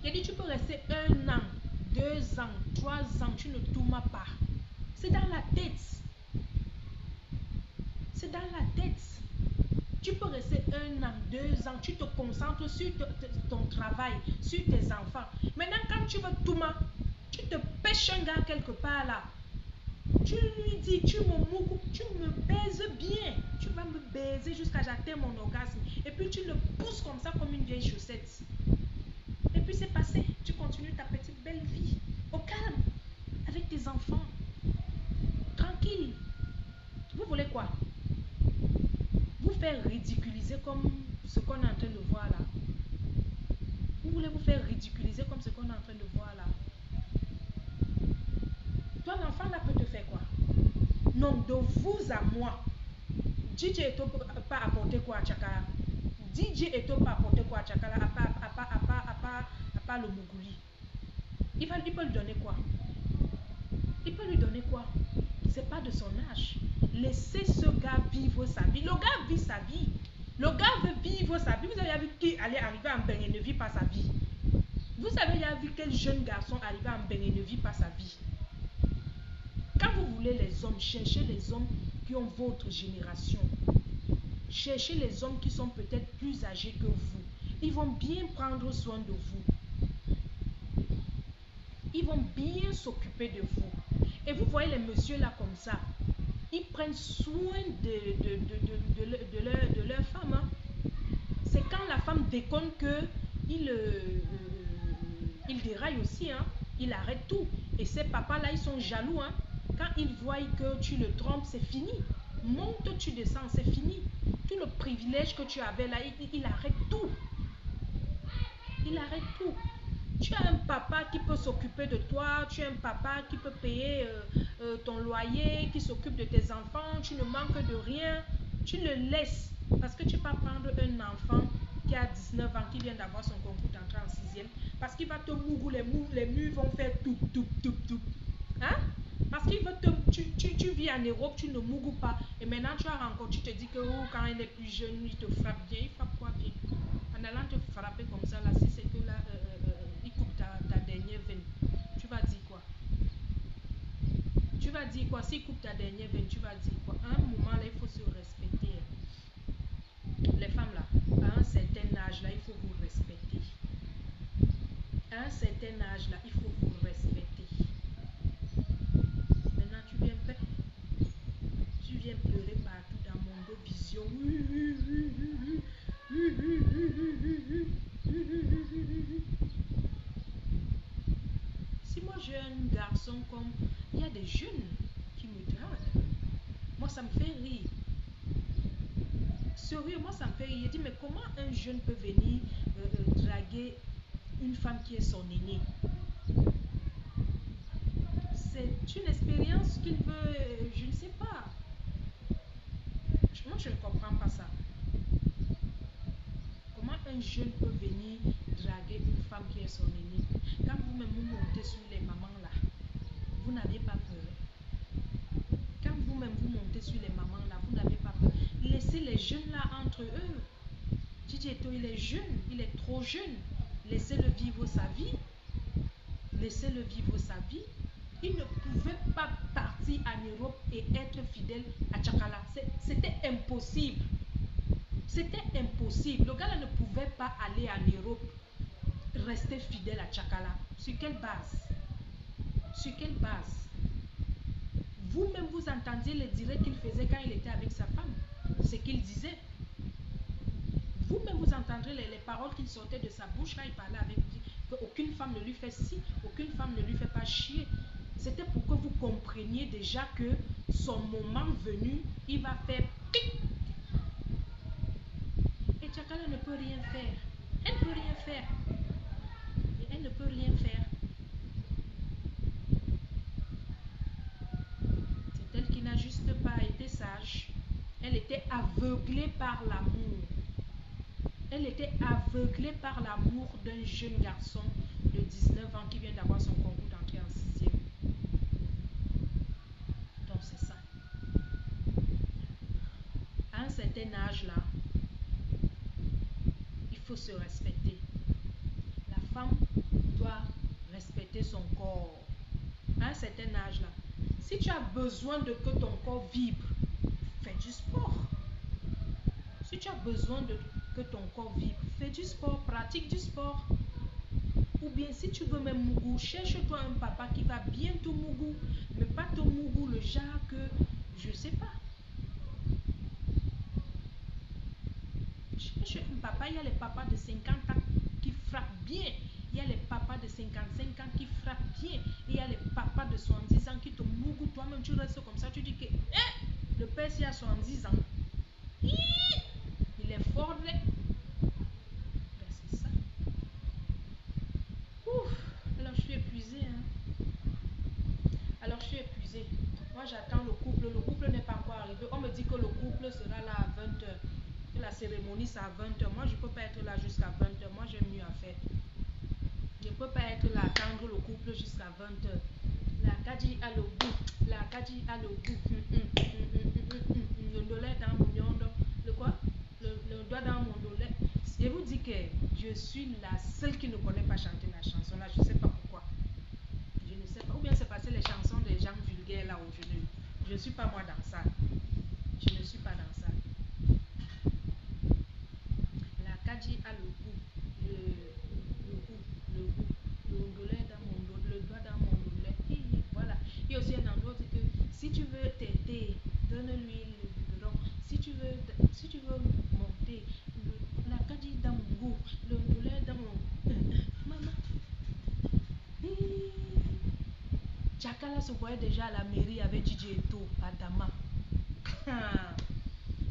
Il a dit tu peux rester 1 an, 2 ans, 3 ans, tu ne tournes pas. C'est dans la tête. C'est dans la tête. Tu peux rester 1 an, 2 ans, tu te concentres sur ton travail, sur tes enfants. Maintenant, quand tu veux tourner, tu te pêches un gars quelque part là. Tu lui dis, tu me baises bien. Tu vas me baiser jusqu'à j'atteins mon orgasme. Et puis tu le pousses comme ça, comme une vieille chaussette. Et puis c'est passé. Tu continues ta petite belle vie. Au calme. Avec tes enfants. Tranquille. Vous voulez quoi? Vous faire ridiculiser comme ce qu'on est en train de voir là. Vous voulez vous faire ridiculiser comme ce qu'on est en train de voir là. Toi, l'enfant là peut te faire quoi? Non, de vous à moi. DJ Eto pas apporter quoi à Tchakala? DJ Eto pas apporter quoi à Tchakala à part le Mougouli? Il peut lui donner quoi? Il peut lui donner quoi? C'est pas de son âge. Laissez ce gars vivre sa vie. Le gars vit sa vie. Le gars veut vivre sa vie. Vous avez vu qui allait arriver en Bénin et ne vit pas sa vie? Vous avez déjà vu quel jeune garçon arrivé en Bénin et ne vit pas sa vie? Quand vous voulez les hommes, cherchez les hommes qui ont votre génération. Cherchez les hommes qui sont peut-être plus âgés que vous. Ils vont bien prendre soin de vous. Ils vont bien s'occuper de vous. Et vous voyez les messieurs là comme ça. Ils prennent soin de leur femme. Hein. C'est quand la femme déconne que il déraille aussi. Hein. Il arrête tout. Et ces papas là, ils sont jaloux. Hein. Quand ils voient que tu le trompes, c'est fini. Monte, tu descends, c'est fini. Tout le privilège que tu avais là, il arrête tout. Il arrête tout. Tu as un papa qui peut s'occuper de toi, tu as un papa qui peut payer ton loyer, qui s'occupe de tes enfants, tu ne manques de rien. Tu le laisses parce que tu ne peux pas prendre un enfant qui a 19 ans, qui vient d'avoir son concours d'entrée en 6e, parce qu'il va te mourir, les murs vont faire tout. Hein? Parce qu'il veut tu vis en Europe, tu ne mougou pas. Et maintenant tu as rencontré, tu te dis que quand il est plus jeune, il te frappe bien. Il frappe quoi bien? En allant te frapper comme ça, là, si c'est que là, il coupe ta dernière veine, tu vas dire quoi? Tu vas dire quoi? S'il coupe ta dernière veine, tu vas dire quoi? À un moment là, il faut se respecter. Les femmes là, à un certain âge là, il faut vous respecter. À un certain âge là, il faut vous respecter. Tu viens pleurer partout dans mon dos, vision. Si moi j'ai un garçon comme... Il y a des jeunes qui me draguent. Moi ça me fait rire. Sérieux, moi ça me fait rire. Il dit mais comment un jeune peut venir draguer une femme qui est son aînée? C'est une expérience qu'il veut, je ne sais pas. Moi, je ne comprends pas ça. Comment un jeune peut venir draguer une femme qui est son aînée? Quand vous-même vous montez sur les mamans là, vous n'avez pas peur. Quand vous-même vous montez sur les mamans là, vous n'avez pas peur. Laissez les jeunes là entre eux. Djidjeto, il est jeune, il est trop jeune. Laissez-le vivre sa vie. Laissez-le vivre sa vie. Il ne pouvait pas partir en Europe et être fidèle à Tchakala. C'était impossible. C'était impossible. Le gars-là ne pouvait pas aller en Europe, rester fidèle à Tchakala. Sur quelle base? Sur quelle base? Vous-même, vous entendiez les directs qu'il faisait quand il était avec sa femme. Ce qu'il disait. Vous-même, vous entendrez les paroles qui sortaient de sa bouche quand il parlait avec lui. Qu'aucune femme ne lui fait ci, aucune femme ne lui fait pas chier. C'était pour que vous compreniez déjà que son moment venu, il va faire pic. Et Tchakala ne peut rien faire. Elle ne peut rien faire. Et elle ne peut rien faire. C'est elle qui n'a juste pas été sage. Elle était aveuglée par l'amour. Elle était aveuglée par l'amour d'un jeune garçon de 19 ans qui vient d'avoir son concours d'entrée en 6e. certain âge là, il faut se respecter. La femme doit respecter son corps. À un certain âge là, si tu as besoin de que ton corps vibre, fais du sport. Si tu as besoin de que ton corps vibre, fais du sport, pratique du sport. Ou bien si tu veux même mougou, cherche-toi un papa qui va bien te mougou, mais pas te mougou le genre que, je sais pas. Cherche un papa, il y a les papas de 50 ans qui frappent bien. Il y a les papas de 55 ans qui frappent bien. Et il y a les papas de 70 ans qui te mougou. Toi-même, tu restes comme ça, tu dis que le père, s'il a 70 ans, il est fort, là. Ben, c'est ça. Ouf, alors je suis épuisée. Hein. Alors je suis épuisée. Moi, j'attends le couple. Le couple n'est pas encore arrivé. On me dit que le couple sera là à 20 h. Que la cérémonie, c'est à 20 h. Moi, je ne peux pas être là jusqu'à 20 h. Moi, j'ai mieux à faire. Je ne peux pas être là, attendre le couple jusqu'à 20 h. La Kadi a le goût. La Kadi a le goût. Le dollar dans mon yondo. Le quoi? Le doigt dans mon dollar. Je vous dis que je suis la seule qui ne connaît pas chanter la chanson là. Je ne sais pas pourquoi. Je ne sais pas. Ou bien c'est parce que les chansons des gens vulgaires là où je ne suis pas moi dans ça. Je ne suis pas dans ça. La Kadi a le goût. Le goût. Le goût. Le dollar dans mon dos. Le doigt dans mon dollar. Voilà. Il y a aussi un endroit où dit que si tu veux t'aider, donne-lui le biberon. Si tu veux monter, la Kadi dans mon goût. Le dollar dans mon. Maman. Chakala se voyait déjà à la mairie avec DJ Eto à Dama.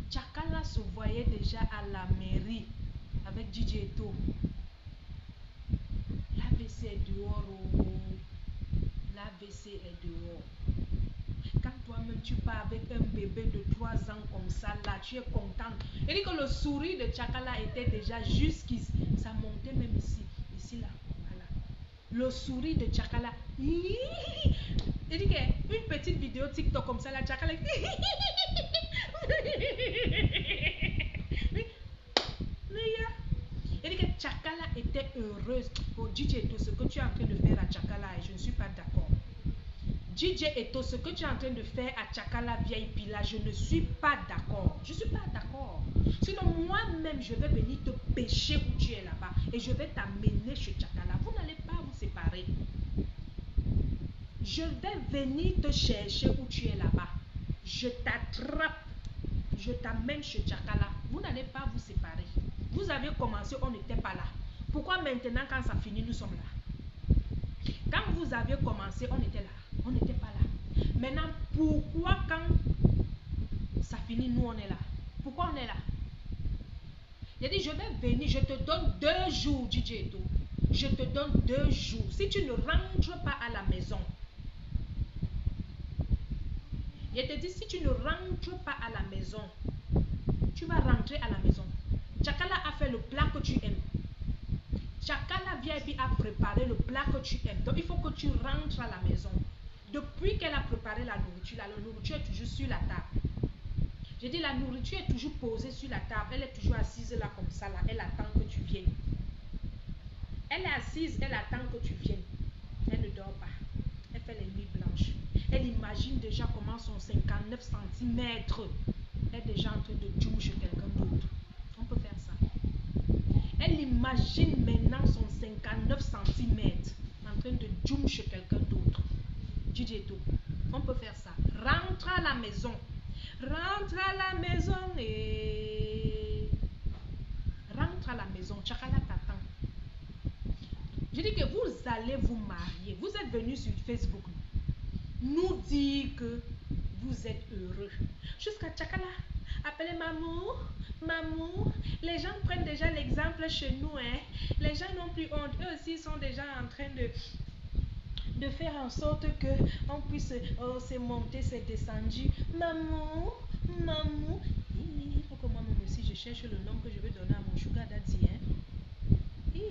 Chakala se voyait déjà à la mairie avec DJ Eto. L'AVC est dehors. L'AVC est dehors. Quand toi-même tu pars avec un bébé de 3 ans comme ça, là, tu es contente. Il dit que le sourire de Chakala était déjà jusqu'ici. Ça montait même ici. Ici, là. Voilà. Le sourire de Chakala. Il dit qu'une petite vidéo TikTok comme ça, la Chakala. Il dit que Chakala était heureuse. Oh, DJ Eto, ce que tu es en train de faire à Chakala, et je ne suis pas d'accord. DJ Eto, ce que tu es en train de faire à Chakala VIP là, je ne suis pas d'accord. Je ne suis pas d'accord. Sinon, moi-même, je vais venir te pêcher où tu es là-bas. Et je vais t'amener chez Chakala. Vous n'allez pas vous séparer. Je vais venir te chercher où tu es là-bas. Je t'attrape. Je t'amène chez Chakala. Vous n'allez pas vous séparer. Vous avez commencé, on n'était pas là. Pourquoi maintenant, quand ça finit, nous sommes là? Quand vous avez commencé, on était là. On n'était pas là. Maintenant, pourquoi quand ça finit, nous on est là? Pourquoi on est là? Il a dit, je vais venir, je te donne 2 jours, DJ Eto. Je te donne 2 jours. Si tu ne rentres pas à la maison, il te dit, si tu ne rentres pas à la maison, tu vas rentrer à la maison. Chakala a fait le plat que tu aimes. Chakala VIP a préparé le plat que tu aimes. Donc il faut que tu rentres à la maison. Depuis qu'elle a préparé la nourriture est toujours sur la table. J'ai dit, la nourriture est toujours posée sur la table. Elle est toujours assise là comme ça. Là. Elle attend que tu viennes. Elle est assise, elle attend que tu viennes. Elle ne dort pas. Elle fait les nuits blanches. Elle imagine déjà comment son 59 cm est déjà en train de jouer chez quelqu'un d'autre. On peut faire ça. Elle imagine maintenant son 59 cm en train de jouer chez quelqu'un d'autre. DJ Eto, on peut faire ça. Rentre à la maison. Rentre à la maison et... Rentre à la maison. Chakala t'attend. Je dis que vous allez vous marier. Vous êtes venu sur Facebook nous dire que vous êtes heureux. Jusqu'à Chakala, appelez maman, maman. Les gens prennent déjà l'exemple chez nous. Hein. Les gens n'ont plus honte. Eux aussi sont déjà en train de faire en sorte que on puisse se monter, se descendre. Maman, maman. Il faut que moi-même aussi je cherche le nom que je vais donner à mon sugar daddy. Hein. Il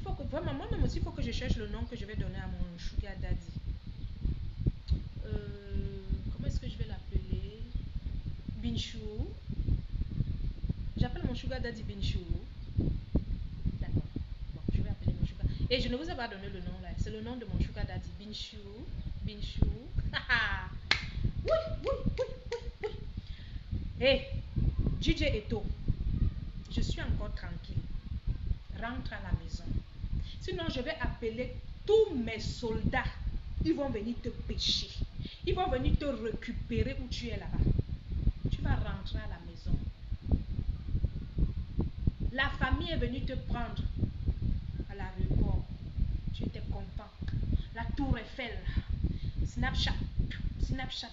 faut que vraiment moi-même aussi il faut que je cherche le nom que je vais donner à mon sugar daddy. Comment est-ce que je vais l'appeler? Binchou. sugar daddy Binchou. D'accord. Bon, je vais appeler mon sugar. Et je ne vous ai pas donné le nom là. C'est le nom de mon sugar daddy Binchou. Binchou. Oui, oui, oui, oui, oui. Hé, DJ Eto, je suis encore tranquille. Rentre à la maison. Sinon, je vais appeler tous mes soldats. Ils vont venir te pêcher. Ils vont venir te récupérer où tu es là-bas. Tu vas rentrer à la maison. La famille est venue te prendre à l'aéroport. Tu étais content. La tour Eiffel. Snapchat. Snapchat.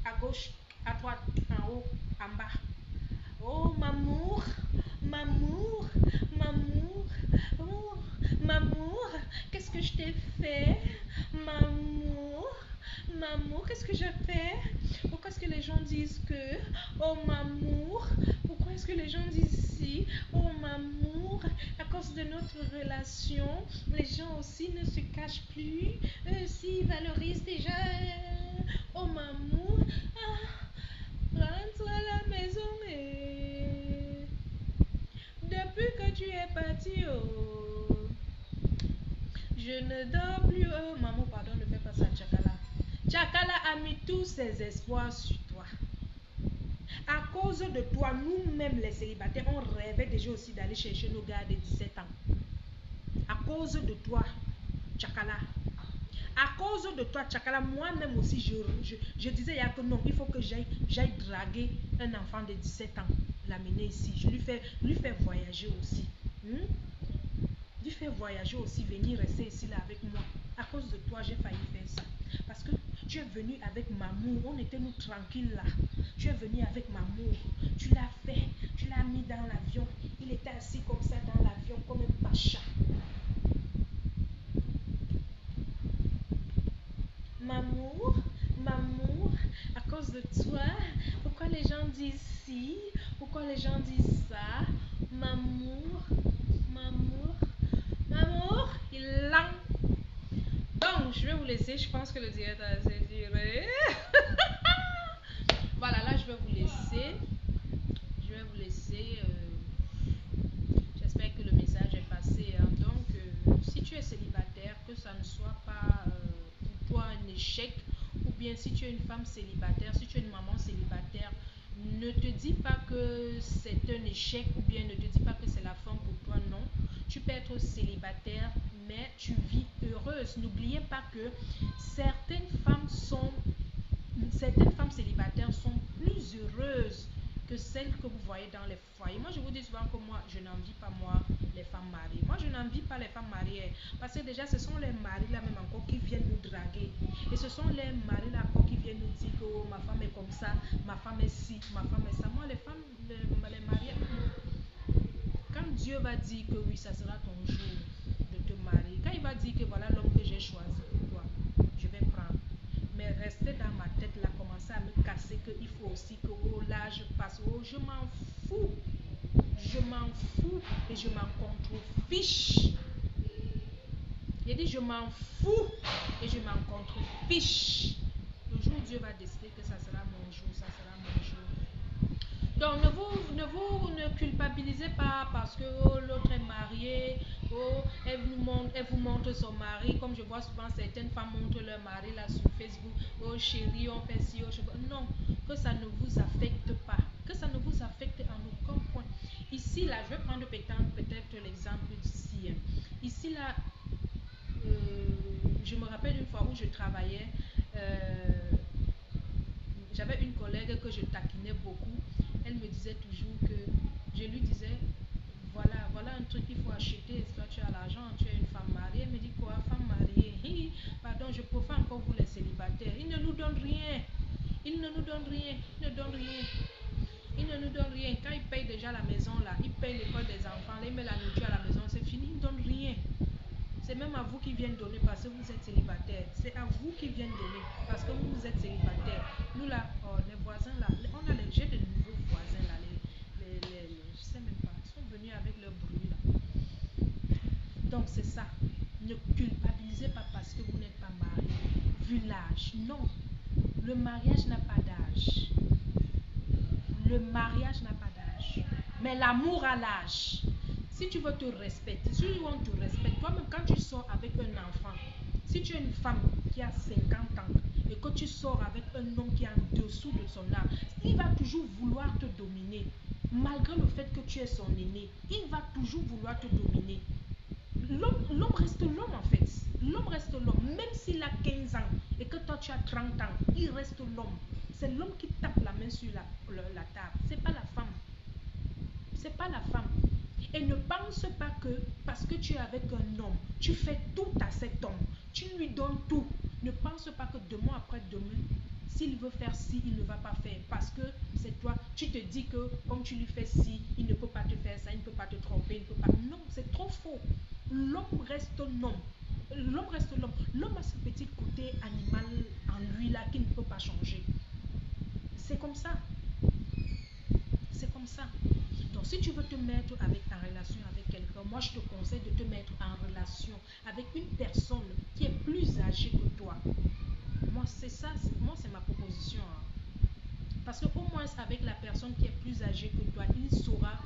À gauche, à droite, en haut, en bas. Oh, Mamour, Mamour, Mamour, oh, Mamour, qu'est-ce que je t'ai fait? Mamour, Mamour, qu'est-ce que j'ai fait? Pourquoi est-ce que les gens disent que? Oh, Mamour, pourquoi est-ce que les gens disent si? Oh, Mamour, à cause de notre relation, les gens aussi ne se cachent plus. Eux aussi, ils valorisent déjà. Oh, Mamour, ah. Rentre à la maison et depuis que tu es parti, oh, je ne dors plus. Oh, maman, pardon, ne fais pas ça, Tchakala. Tchakala a mis tous ses espoirs sur toi. À cause de toi, nous-mêmes les célibataires, on rêvait déjà aussi d'aller chercher nos gars de 17 ans. À cause de toi, Tchakala. À cause de toi, Tchakala, moi-même aussi, je disais que non, il faut que j'aille draguer un enfant de 17 ans, l'amener ici. Je lui fais voyager aussi. Lui faire voyager aussi, venir rester ici là avec moi. À cause de toi, j'ai failli faire ça. Parce que tu es venu avec Mamour, on était nous tranquilles là. Tu es venu avec Mamour, tu l'as fait, tu l'as mis dans l'avion. Il était assis comme ça dans l'avion, comme un pacha. Mamour, Mamour, à cause de toi, pourquoi les gens disent si, pourquoi les gens disent ça, Mamour, Mamour, Mamour, il l'a. Donc, je vais vous laisser, je pense que le directeur a assez duré. Voilà, là, je vais vous laisser. Je vais vous laisser. J'espère que le message est passé. Hein. Donc, si tu es célibataire, que ça ne soit pas pour toi un échec, ou bien si tu es une femme célibataire, si tu es une maman célibataire, ne te dis pas que c'est un échec, ou bien ne te dis pas que c'est la fin pour toi, non. Tu peux être célibataire, mais tu vis heureuse. N'oubliez pas que certaines femmes célibataires sont plus heureuses que celles que vous voyez dans les foyers. Moi, je vous dis souvent que moi, je n'envie pas les femmes mariées. Moi, je n'envie pas les femmes mariées. Parce que déjà, ce sont les maris là même encore qui viennent nous draguer. Et ce sont les maris là encore qui viennent nous dire que oh, ma femme est comme ça, ma femme est ci, ma femme est ça. Moi, les femmes, les mariés, quand Dieu va dire que oui, ça sera ton jour de te marier, quand il va dire que voilà l'homme que j'ai choisi pour toi, je vais prendre. Mais rester dans ma tête là, commencer à me casser qu'il faut aussi que oh, l'âge passe, oh, je m'en fous. Je m'en fous et je m'en contrefiche. J'ai dit je m'en fous et je m'en contrefiche. Le jour où Dieu va décider que ça sera mon jour, ça sera mon jour. Donc ne culpabilisez pas parce que oh, l'autre est mariée, oh, elle vous montre son mari, comme je vois souvent certaines femmes montrent leur mari là sur Facebook, oh chérie, on fait ci, oh chérie. Non, que ça ne vous affecte pas, que ça ne vous affecte en aucun point. Ici là, je vais prendre peut-être l'exemple d'ici. Ici là, je me rappelle une fois où je travaillais, j'avais une collègue que je taquinais beaucoup. Elle me disait toujours que je lui disais voilà un truc qu'il faut acheter. Toi tu as l'argent, tu es une femme mariée. Elle me dit quoi, femme mariée? Pardon, je préfère encore vous les célibataires. Ils ne nous donnent rien. Ils ne nous donnent rien. Ils ne donnent rien. Ils ne nous donnent rien. Quand ils payent déjà la maison là, ils payent l'école des enfants, ils mettent la nourriture à la maison, c'est fini, ils ne donnent rien. C'est même à vous qui viennent donner parce que vous êtes célibataire. C'est à vous qui viennent donner parce que vous êtes célibataire. Nous là, oh, les voisins là, j'ai de nouveaux voisins là, je sais même pas, ils sont venus avec leur bruit là. Donc c'est ça. Ne culpabilisez pas parce que vous n'êtes pas marié. Vu l'âge, non. Le mariage n'a pas d'âge. Le mariage n'a pas d'âge. Mais l'amour à l'âge. Si tu veux te respecter, si on te respecte, toi-même quand tu sors avec un enfant, si tu es une femme qui a 50 ans et que tu sors avec un homme qui est en dessous de son âge, il va toujours vouloir te dominer. Malgré le fait que tu es son aîné, il va toujours vouloir te dominer. L'homme reste l'homme en fait. L'homme reste l'homme. Même s'il a 15 ans et que toi tu as 30 ans, il reste l'homme. C'est l'homme qui tape la main sur la table. C'est pas la femme. C'est pas la femme. Et ne pense pas que parce que tu es avec un homme, tu fais tout à cet homme. Tu lui donnes tout. Ne pense pas que demain après demain, s'il veut faire ci, il ne va pas faire. Parce que c'est toi, tu te dis que comme tu lui fais ci, il ne peut pas te faire ça, il ne peut pas te tromper, il ne peut pas. Non, c'est trop faux. L'homme reste l'homme. L'homme reste l'homme. L'homme a ce petit côté animal en lui là qui ne peut pas changer. C'est comme ça. C'est comme ça. Donc si tu veux te mettre en relation avec quelqu'un, moi je te conseille de te mettre en relation avec une personne qui est plus âgée que toi. Moi c'est ça, moi c'est ma proposition. Parce que au moins avec la personne qui est plus âgée que toi, il saura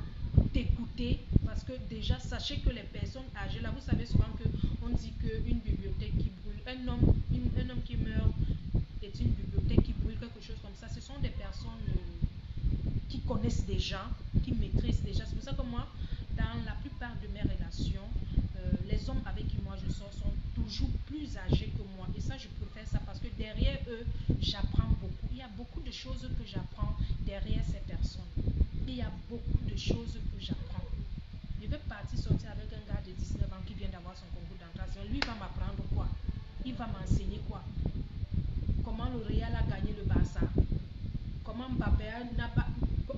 t'écouter. Parce que déjà, sachez que les personnes âgées, là vous savez souvent qu'on dit qu'une bibliothèque qui brûle, un homme qui meurt est une bibliothèque qui brûle, quelque chose comme ça. Ce sont des personnes qui connaissent des gens, qui maîtrisent déjà. C'est pour ça que moi, dans la plupart de mes relations, les hommes avec qui moi je sors sont toujours plus âgés que moi. Et ça, je préfère ça parce que derrière eux, j'apprends beaucoup. Il y a beaucoup de choses que j'apprends derrière ces personnes. Il y a beaucoup de choses que j'apprends. Je vais partir sortir avec un gars de 19 ans qui vient d'avoir son concours d'entrée. Lui, il va m'apprendre quoi? Il va m'enseigner quoi? Comment le Real a gagné le Barça? Comment Mbappé n'a pas...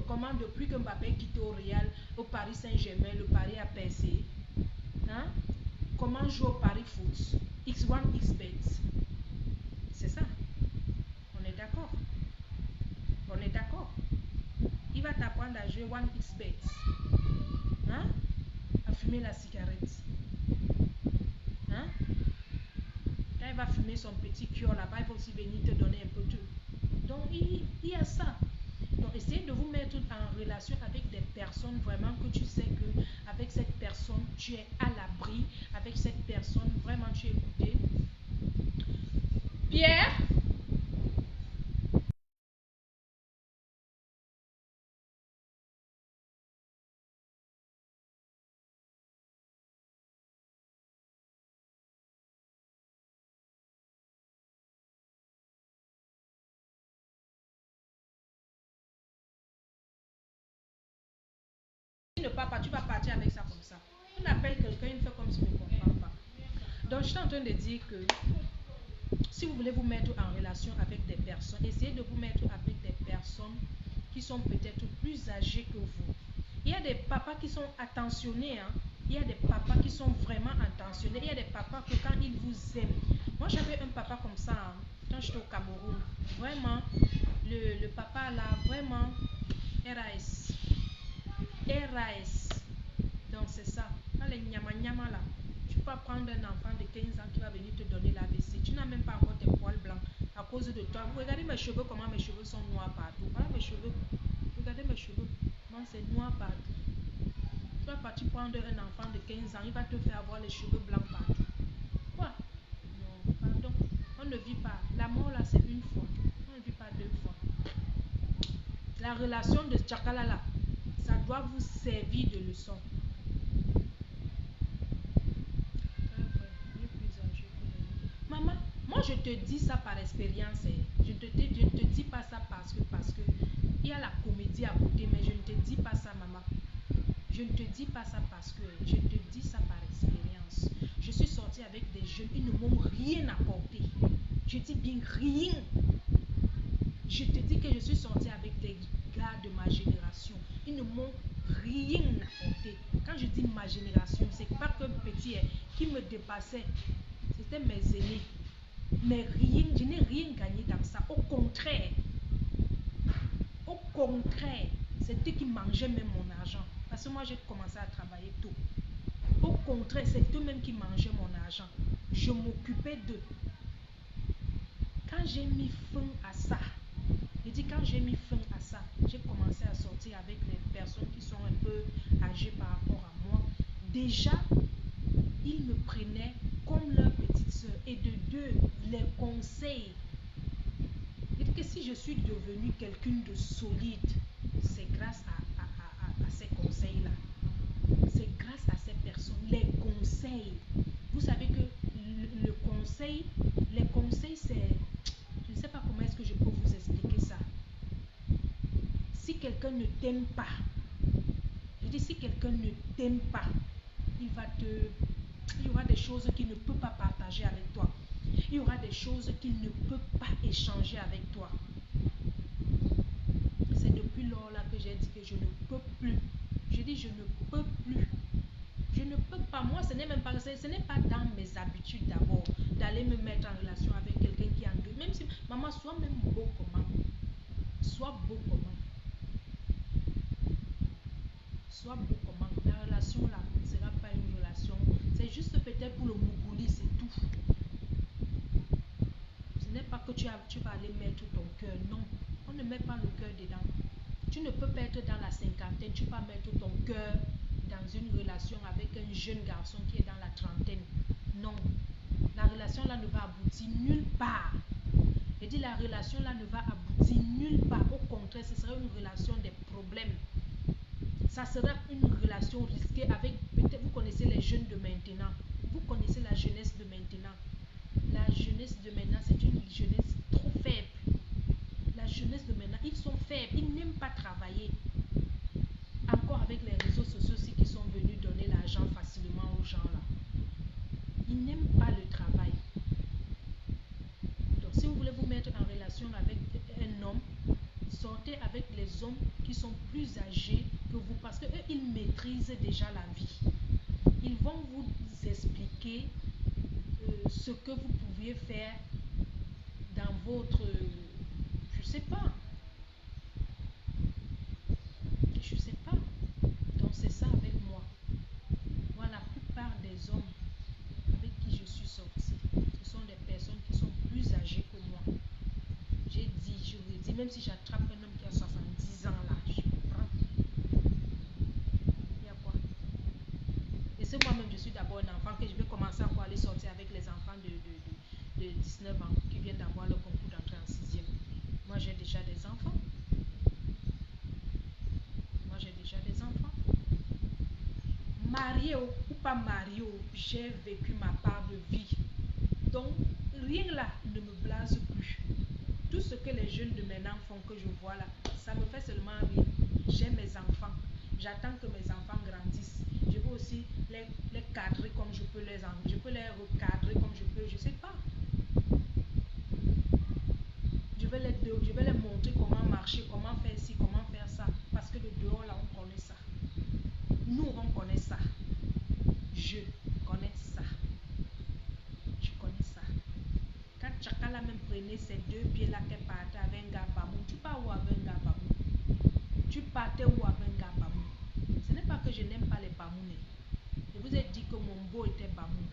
Comment depuis que Mbappé est quitté au Real, au Paris Saint-Germain, le Paris a percé? Hein? Comment jouer au Paris Foot? X1, XBet. C'est ça. On est d'accord. On est d'accord. Il va t'apprendre à jouer 1xBet. Hein? À fumer la cigarette. Hein? Quand il va fumer son petit cure là-bas, il va aussi venir te donner un peu tout. Donc il y a ça. Donc essayez de vous mettre en relation avec des personnes vraiment que tu sais que avec cette personne tu es à l'abri, avec cette personne vraiment tu es écouté. Pierre? Ne pars pas, tu vas partir avec ça comme ça. On appelle quelqu'un, il fait comme s'il ne comprend pas. Donc je suis en train de dire que si vous voulez vous mettre en relation avec des personnes, essayez de vous mettre avec des personnes qui sont peut-être plus âgées que vous. Il y a des papas qui sont attentionnés, hein. Il y a des papas qui sont vraiment attentionnés. Il y a des papas que quand ils vous aiment. Moi j'avais un papa comme ça hein, quand j'étais au Cameroun. Vraiment, le papa là, vraiment, RAS. RAS. Donc c'est ça. Quand les nyama là, tu peux prendre un enfant de 15 ans qui va venir te donner l'ABC. Tu n'as même pas encore tes poils blancs à cause de toi. Vous regardez mes cheveux, comment mes cheveux sont noirs partout. Voilà mes cheveux. Regardez mes cheveux. Moi c'est noir partout. Tu vas partir prendre un enfant de 15 ans, il va te faire avoir les cheveux blancs partout. Quoi? Non, pardon. On ne vit pas. La mort là c'est une fois. On ne vit pas deux fois. La relation de Tchakala là, ça doit vous servir de leçon. Maman, moi je te dis ça par expérience. Je ne te dis pas ça parce que il y a la comédie à côté, mais je ne te dis pas ça, maman. Je ne te dis pas ça parce que je te dis ça par expérience. Je suis sortie avec des jeunes, ils ne m'ont rien apporté. Je dis bien rien. Je te dis que je suis sortie avec des gars de ma génération. Ils ne m'ont rien apporté. Quand je dis ma génération, c'est pas qu'un petit qui me dépassait. C'était mes aînés. Mais rien, je n'ai rien gagné dans ça. Au contraire, c'est eux qui mangeaient même mon argent. Parce que moi, j'ai commencé à travailler tôt. Au contraire, c'est eux-mêmes qui mangeaient mon argent. Je m'occupais d'eux. Quand j'ai mis fin à ça, je dis quand quand j'ai mis fin à ça, j'ai commencé à sortir avec les personnes qui sont un peu âgées par rapport à moi. Déjà, ils me prenaient comme leur petite soeur. Et de deux, les conseils. Et que si je suis devenue quelqu'un de solide, c'est grâce à ces conseils-là. C'est grâce à ces personnes. Les conseils. Vous savez que le conseil, les conseils, c'est... Je ne sais pas comment est-ce que je peux vous expliquer ça. Si quelqu'un ne t'aime pas, je dis si quelqu'un ne t'aime pas, il y aura des choses qu'il ne peut pas partager avec toi. Il y aura des choses qu'il ne peut pas échanger avec toi. C'est depuis lors là que j'ai dit que je ne peux plus. Je dis je ne peux plus. Je ne peux pas. Moi, ce n'est même pas, ce n'est pas dans mes habitudes d'abord d'aller me mettre en relation avec quelqu'un qui est en deuil. Même si maman soit même beau comment, soit beau comment, soit beau comment, la relation là ne sera pas une relation. C'est juste peut-être pour le mougouli, c'est tout. Ce n'est pas que tu vas aller mettre ton cœur. Non, on ne met pas le cœur dedans. Tu ne peux pas être dans la cinquantaine, tu vas mettre ton cœur dans une relation avec un jeune garçon qui est dans la trentaine. Non, la relation là ne va aboutir nulle part. Je dis la relation là ne va aboutir nulle part. Au contraire, ce sera une relation des problèmes. Ça sera une relation risquée avec, peut-être vous connaissez les jeunes de maintenant. Vous connaissez la jeunesse de maintenant. La jeunesse de maintenant, c'est une jeunesse trop faible. La jeunesse de maintenant, ils sont faibles, ils n'aiment pas travailler. Encore avec les réseaux sociaux aussi qui sont venus donner l'argent facilement aux gens là. Ils n'aiment pas le travail. Donc si vous voulez vous mettre en relation avec un homme, sortez avec les hommes qui sont plus âgés que vous parce qu'eux, ils maîtrisent déjà la vie. Ils vont vous expliquer ce que vous pouviez faire dans votre... je sais pas. Je sais pas. Donc c'est ça avec moi. Moi, la plupart des hommes avec qui je suis sortie, ce sont des personnes qui sont plus âgées que moi. Je vous ai dit, même si j'attrape un homme qui a 70 ans là, je prends. Il y a quoi? Et c'est moi-même, je suis d'abord un enfant que je vais commencer encore à aller sortir avec les enfants de 19 ans qui viennent d'avoir le concours d'entrée en 6e. Moi, j'ai déjà des enfants. Moi, j'ai déjà des enfants. Marié ou pas marié, j'ai vécu ma part de vie. Donc, rien là ne me blase plus. Tout ce que les jeunes de maintenant font, que je vois là, ça me fait seulement rire. J'ai mes enfants. J'attends que mes enfants grandissent. Je peux aussi les cadrer comme je peux je peux les recadrer comme je peux, je sais pas. Je vais les montrer comment marcher, comment faire ci, comment faire ça. Parce que de dehors là, on connaît ça. Nous, on connaît ça. Je connais ça. Je connais ça. Quand Chakala même prenait ces deux pieds là qu'elle partait avec un gars Bamou, tu pars où avec un gars Bamou? Tu partais où avec un gars Bamou? Ce n'est pas que je n'aime pas les Bamounais. Je vous ai dit que mon beau était Bamou.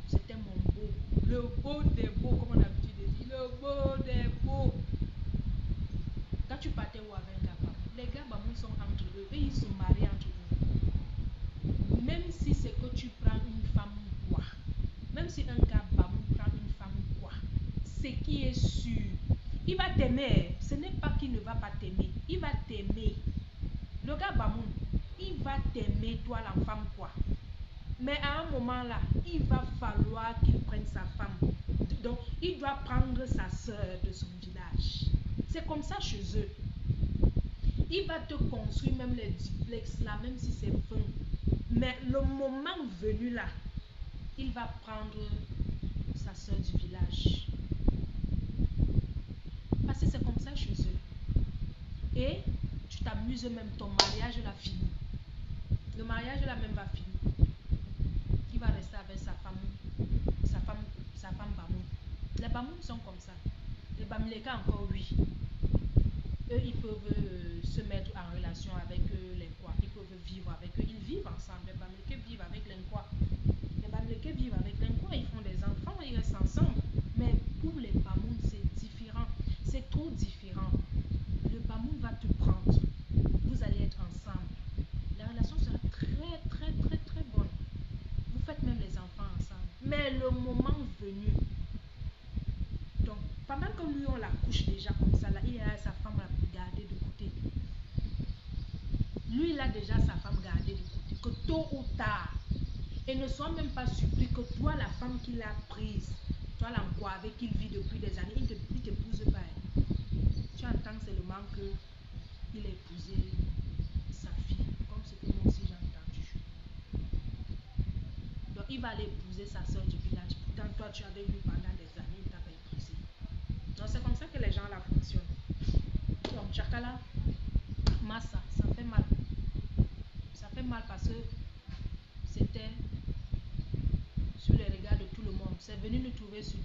C'était mon beau. Le beau des beaux, comme on a l'habitude de dire. Le beau des beaux. Quand tu partais où avec un gars Bamou? Les gars Bamou sont entre eux. Et ils se marient entre eux. Même si c'est que tu prends une femme quoi, même si un gars Bamou prend une femme quoi, ce qui est sûr, il va t'aimer. Ce n'est pas qu'il ne va pas t'aimer. Il va t'aimer. Le gars Bamou, il va t'aimer, toi la femme quoi. Mais à un moment là, il va falloir qu'il prenne sa femme. Donc, il doit prendre sa soeur de son village. C'est comme ça chez eux. Il va te construire même les duplex là, même si c'est fin. Mais le moment venu là, il va prendre sa soeur du village. Parce que c'est comme ça chez eux. Et tu t'amuses même, ton mariage là fini. Le mariage là même va finir. Il va rester avec sa femme Bamou. Les Bamous sont comme ça. Les Bamileka encore oui. Eux ils peuvent se mettre en relation avec les quoi. Ils peuvent vivre avec eux. Ils vivent ensemble. Les Bamileke vivent avec les quoi. Les Bamileke vivent avec les quoi. Ils font des enfants, ils restent ensemble. Mais pour les Bamous c'est différent. c'est trop différent. Le Bamoun va te prendre. Vous allez être ensemble. La relation sera très bonne. Vous faites même les enfants ensemble. Mais le moment venu, donc pendant que lui on la couche déjà comme ça, là, il a sa femme à garder de côté. Lui il a déjà sa femme gardée de côté. Que tôt ou tard, et ne sois même pas surpris que toi, la femme qu'il a prise, toi l'enquoi avec qui il vit depuis des années, il ne t'épouse pas. Tu entends seulement qu'il a épousé sa fille, comme ce que moi aussi j'ai entendu. Donc il va aller épouser sa soeur du village. Pourtant toi tu avais eu pendant des années, il ne t'a pas épousé. Donc c'est comme ça que les gens là fonctionnent. Donc Chakala, Massa, ça fait mal. Ça fait mal parce que c'était sur les regards de tout le monde. C'est venu nous trouver sur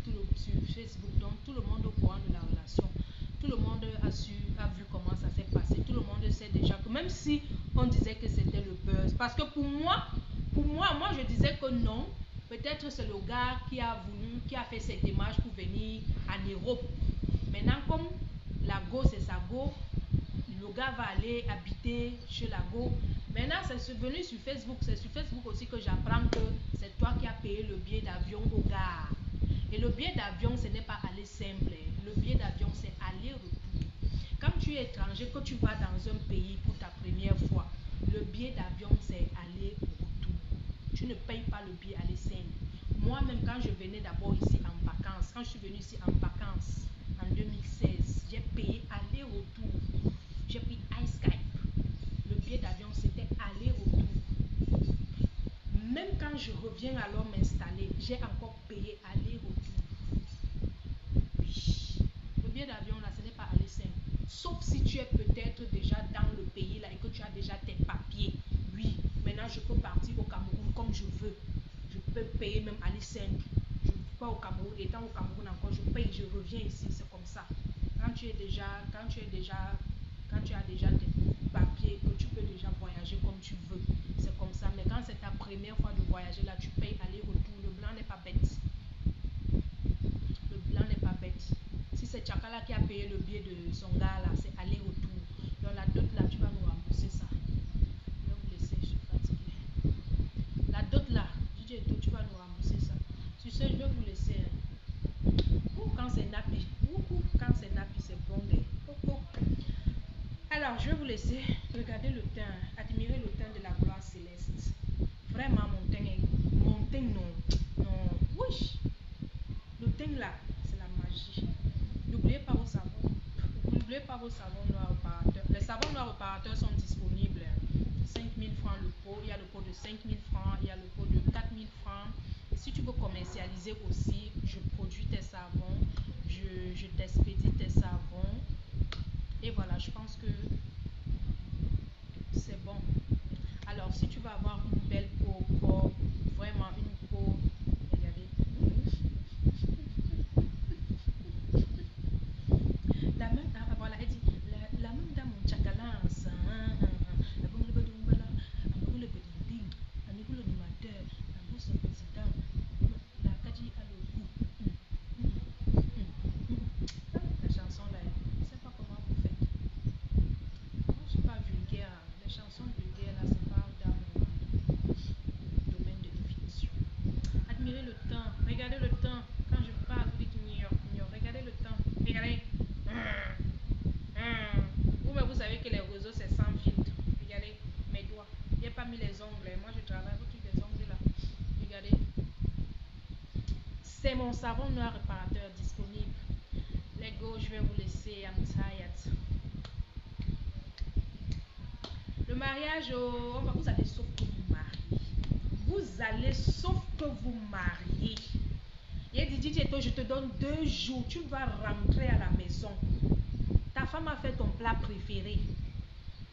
Facebook. Donc tout le monde au courant de la relation. Tout le monde a vu comment ça s'est passé. Tout le monde sait déjà que même si on disait que c'était le buzz. Parce que pour moi, je disais que non. Peut-être c'est le gars qui a fait cette démarche pour venir en Europe. Maintenant, comme la go, c'est sa go, le gars va aller habiter chez la go. Maintenant, c'est venu sur Facebook. C'est sur Facebook aussi que j'apprends que c'est toi qui as payé le billet d'avion au gars. Et le billet d'avion, ce n'est pas aller simple. Le billet d'avion, c'est aller-retour. Quand tu es étranger, que tu vas dans un pays pour ta première fois, le billet d'avion, c'est aller-retour. Tu ne payes pas le billet aller simple. Moi-même, quand je venais d'abord ici en vacances, quand je suis venue ici en vacances en 2016, j'ai payé aller-retour. J'ai pris iSkype. Le billet d'avion, c'était aller-retour. Même quand je reviens alors m'installer, j'ai encore payé aller-retour. Oui. Le billet d'avion, là, ce n'est pas aller simple. Sauf si tu es peut-être déjà dans le pays là et que tu as déjà tes papiers. Oui, maintenant je peux partir au Cameroun comme je veux. Je peux payer même aller simple. Je ne vais pas au Cameroun. Étant au Cameroun encore, je paye, je reviens ici. C'est comme ça. Quand tu as déjà tes papiers, que tu peux déjà voyager comme tu veux, c'est comme ça. Mais quand c'est ta première fois de voyager, là, tu payes aller-retour. Le blanc n'est pas bête. Le blanc n'est pas bête. Si c'est Chakala qui a payé le billet de son gars, là, c'est aller-retour. Donc la dot, là, tu vas nous rembourser ça. Je vais vous laisser, je suis fatiguée. La dot, là, DJ, tu vas nous rembourser ça. Sur ce, je vais vous laisser. Quand c'est nappy, c'est bon. Alors, je vais vous laisser regarder le teint, admirer le teint de la gloire céleste. Vraiment, mon teint, non, oui. Le teint là, c'est la magie. N'oubliez pas vos savons. N'oubliez pas vos savons noirs réparateurs. Les savons noirs réparateurs sont disponibles. 5 000 francs le pot. Il y a le pot de 5 000 francs. Il y a le pot de 4 000 francs. Et si tu veux commercialiser aussi, je produis tes savons. Je t'expédie tes savons. Et voilà, je pense que c'est bon. Alors, si tu vas avoir une belle peau propre, vraiment une peau, regardez. La main, voilà, elle dit, la main dans mon chakalance, la boum le badoumbala, un boum le badoumbing, un boum le animateur, un boum le président, la kadi à le goût. La chanson là, je ne sais pas comment vous faites. Moi, je ne suis pas vulgaire. Les chansons vulgaires là, c'est pas dans mon domaine de définition. Admirez le temps, regardez le temps. Quand je parle, vous dites regardez le temps. Regardez. Vous savez que les réseaux c'est sans filtre. Regardez mes doigts. Il n'y a pas mis les ongles. Moi je travaille avec les ongles là. Regardez. C'est mon savon noir réparateur disponible. Les go, je vais vous laisser. I'm tired. Le mariage, vous allez sauf que vous mariez. Vous allez sauf que vous mariez. Il dit, je te donne 2 jours. Tu vas rentrer à la maison. Ta femme a fait ton plat préféré.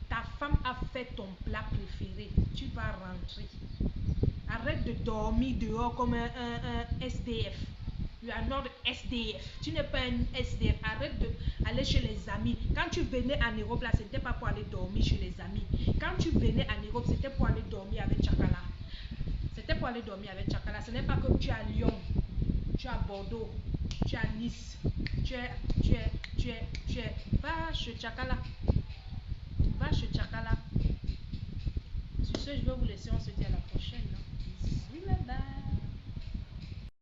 Ta femme a fait ton plat préféré. Tu vas rentrer. Arrête de dormir dehors comme un SDF. You are not SDF. Tu n'es pas un SDF. Arrête d'aller chez les amis. Quand tu venais en Europe, là, c'était pas pour aller dormir chez les amis. Quand tu venais en Europe, c'était pour aller dormir avec Chakala. C'était pour aller dormir avec Chakala. Ce n'est pas que tu es à Lyon, tu es à Bordeaux, tu es à Nice. Va chez Tchakala. Va chez Tchakala. Sur ce, je vais vous laisser. On se dit à la prochaine. Bisous, bye bye.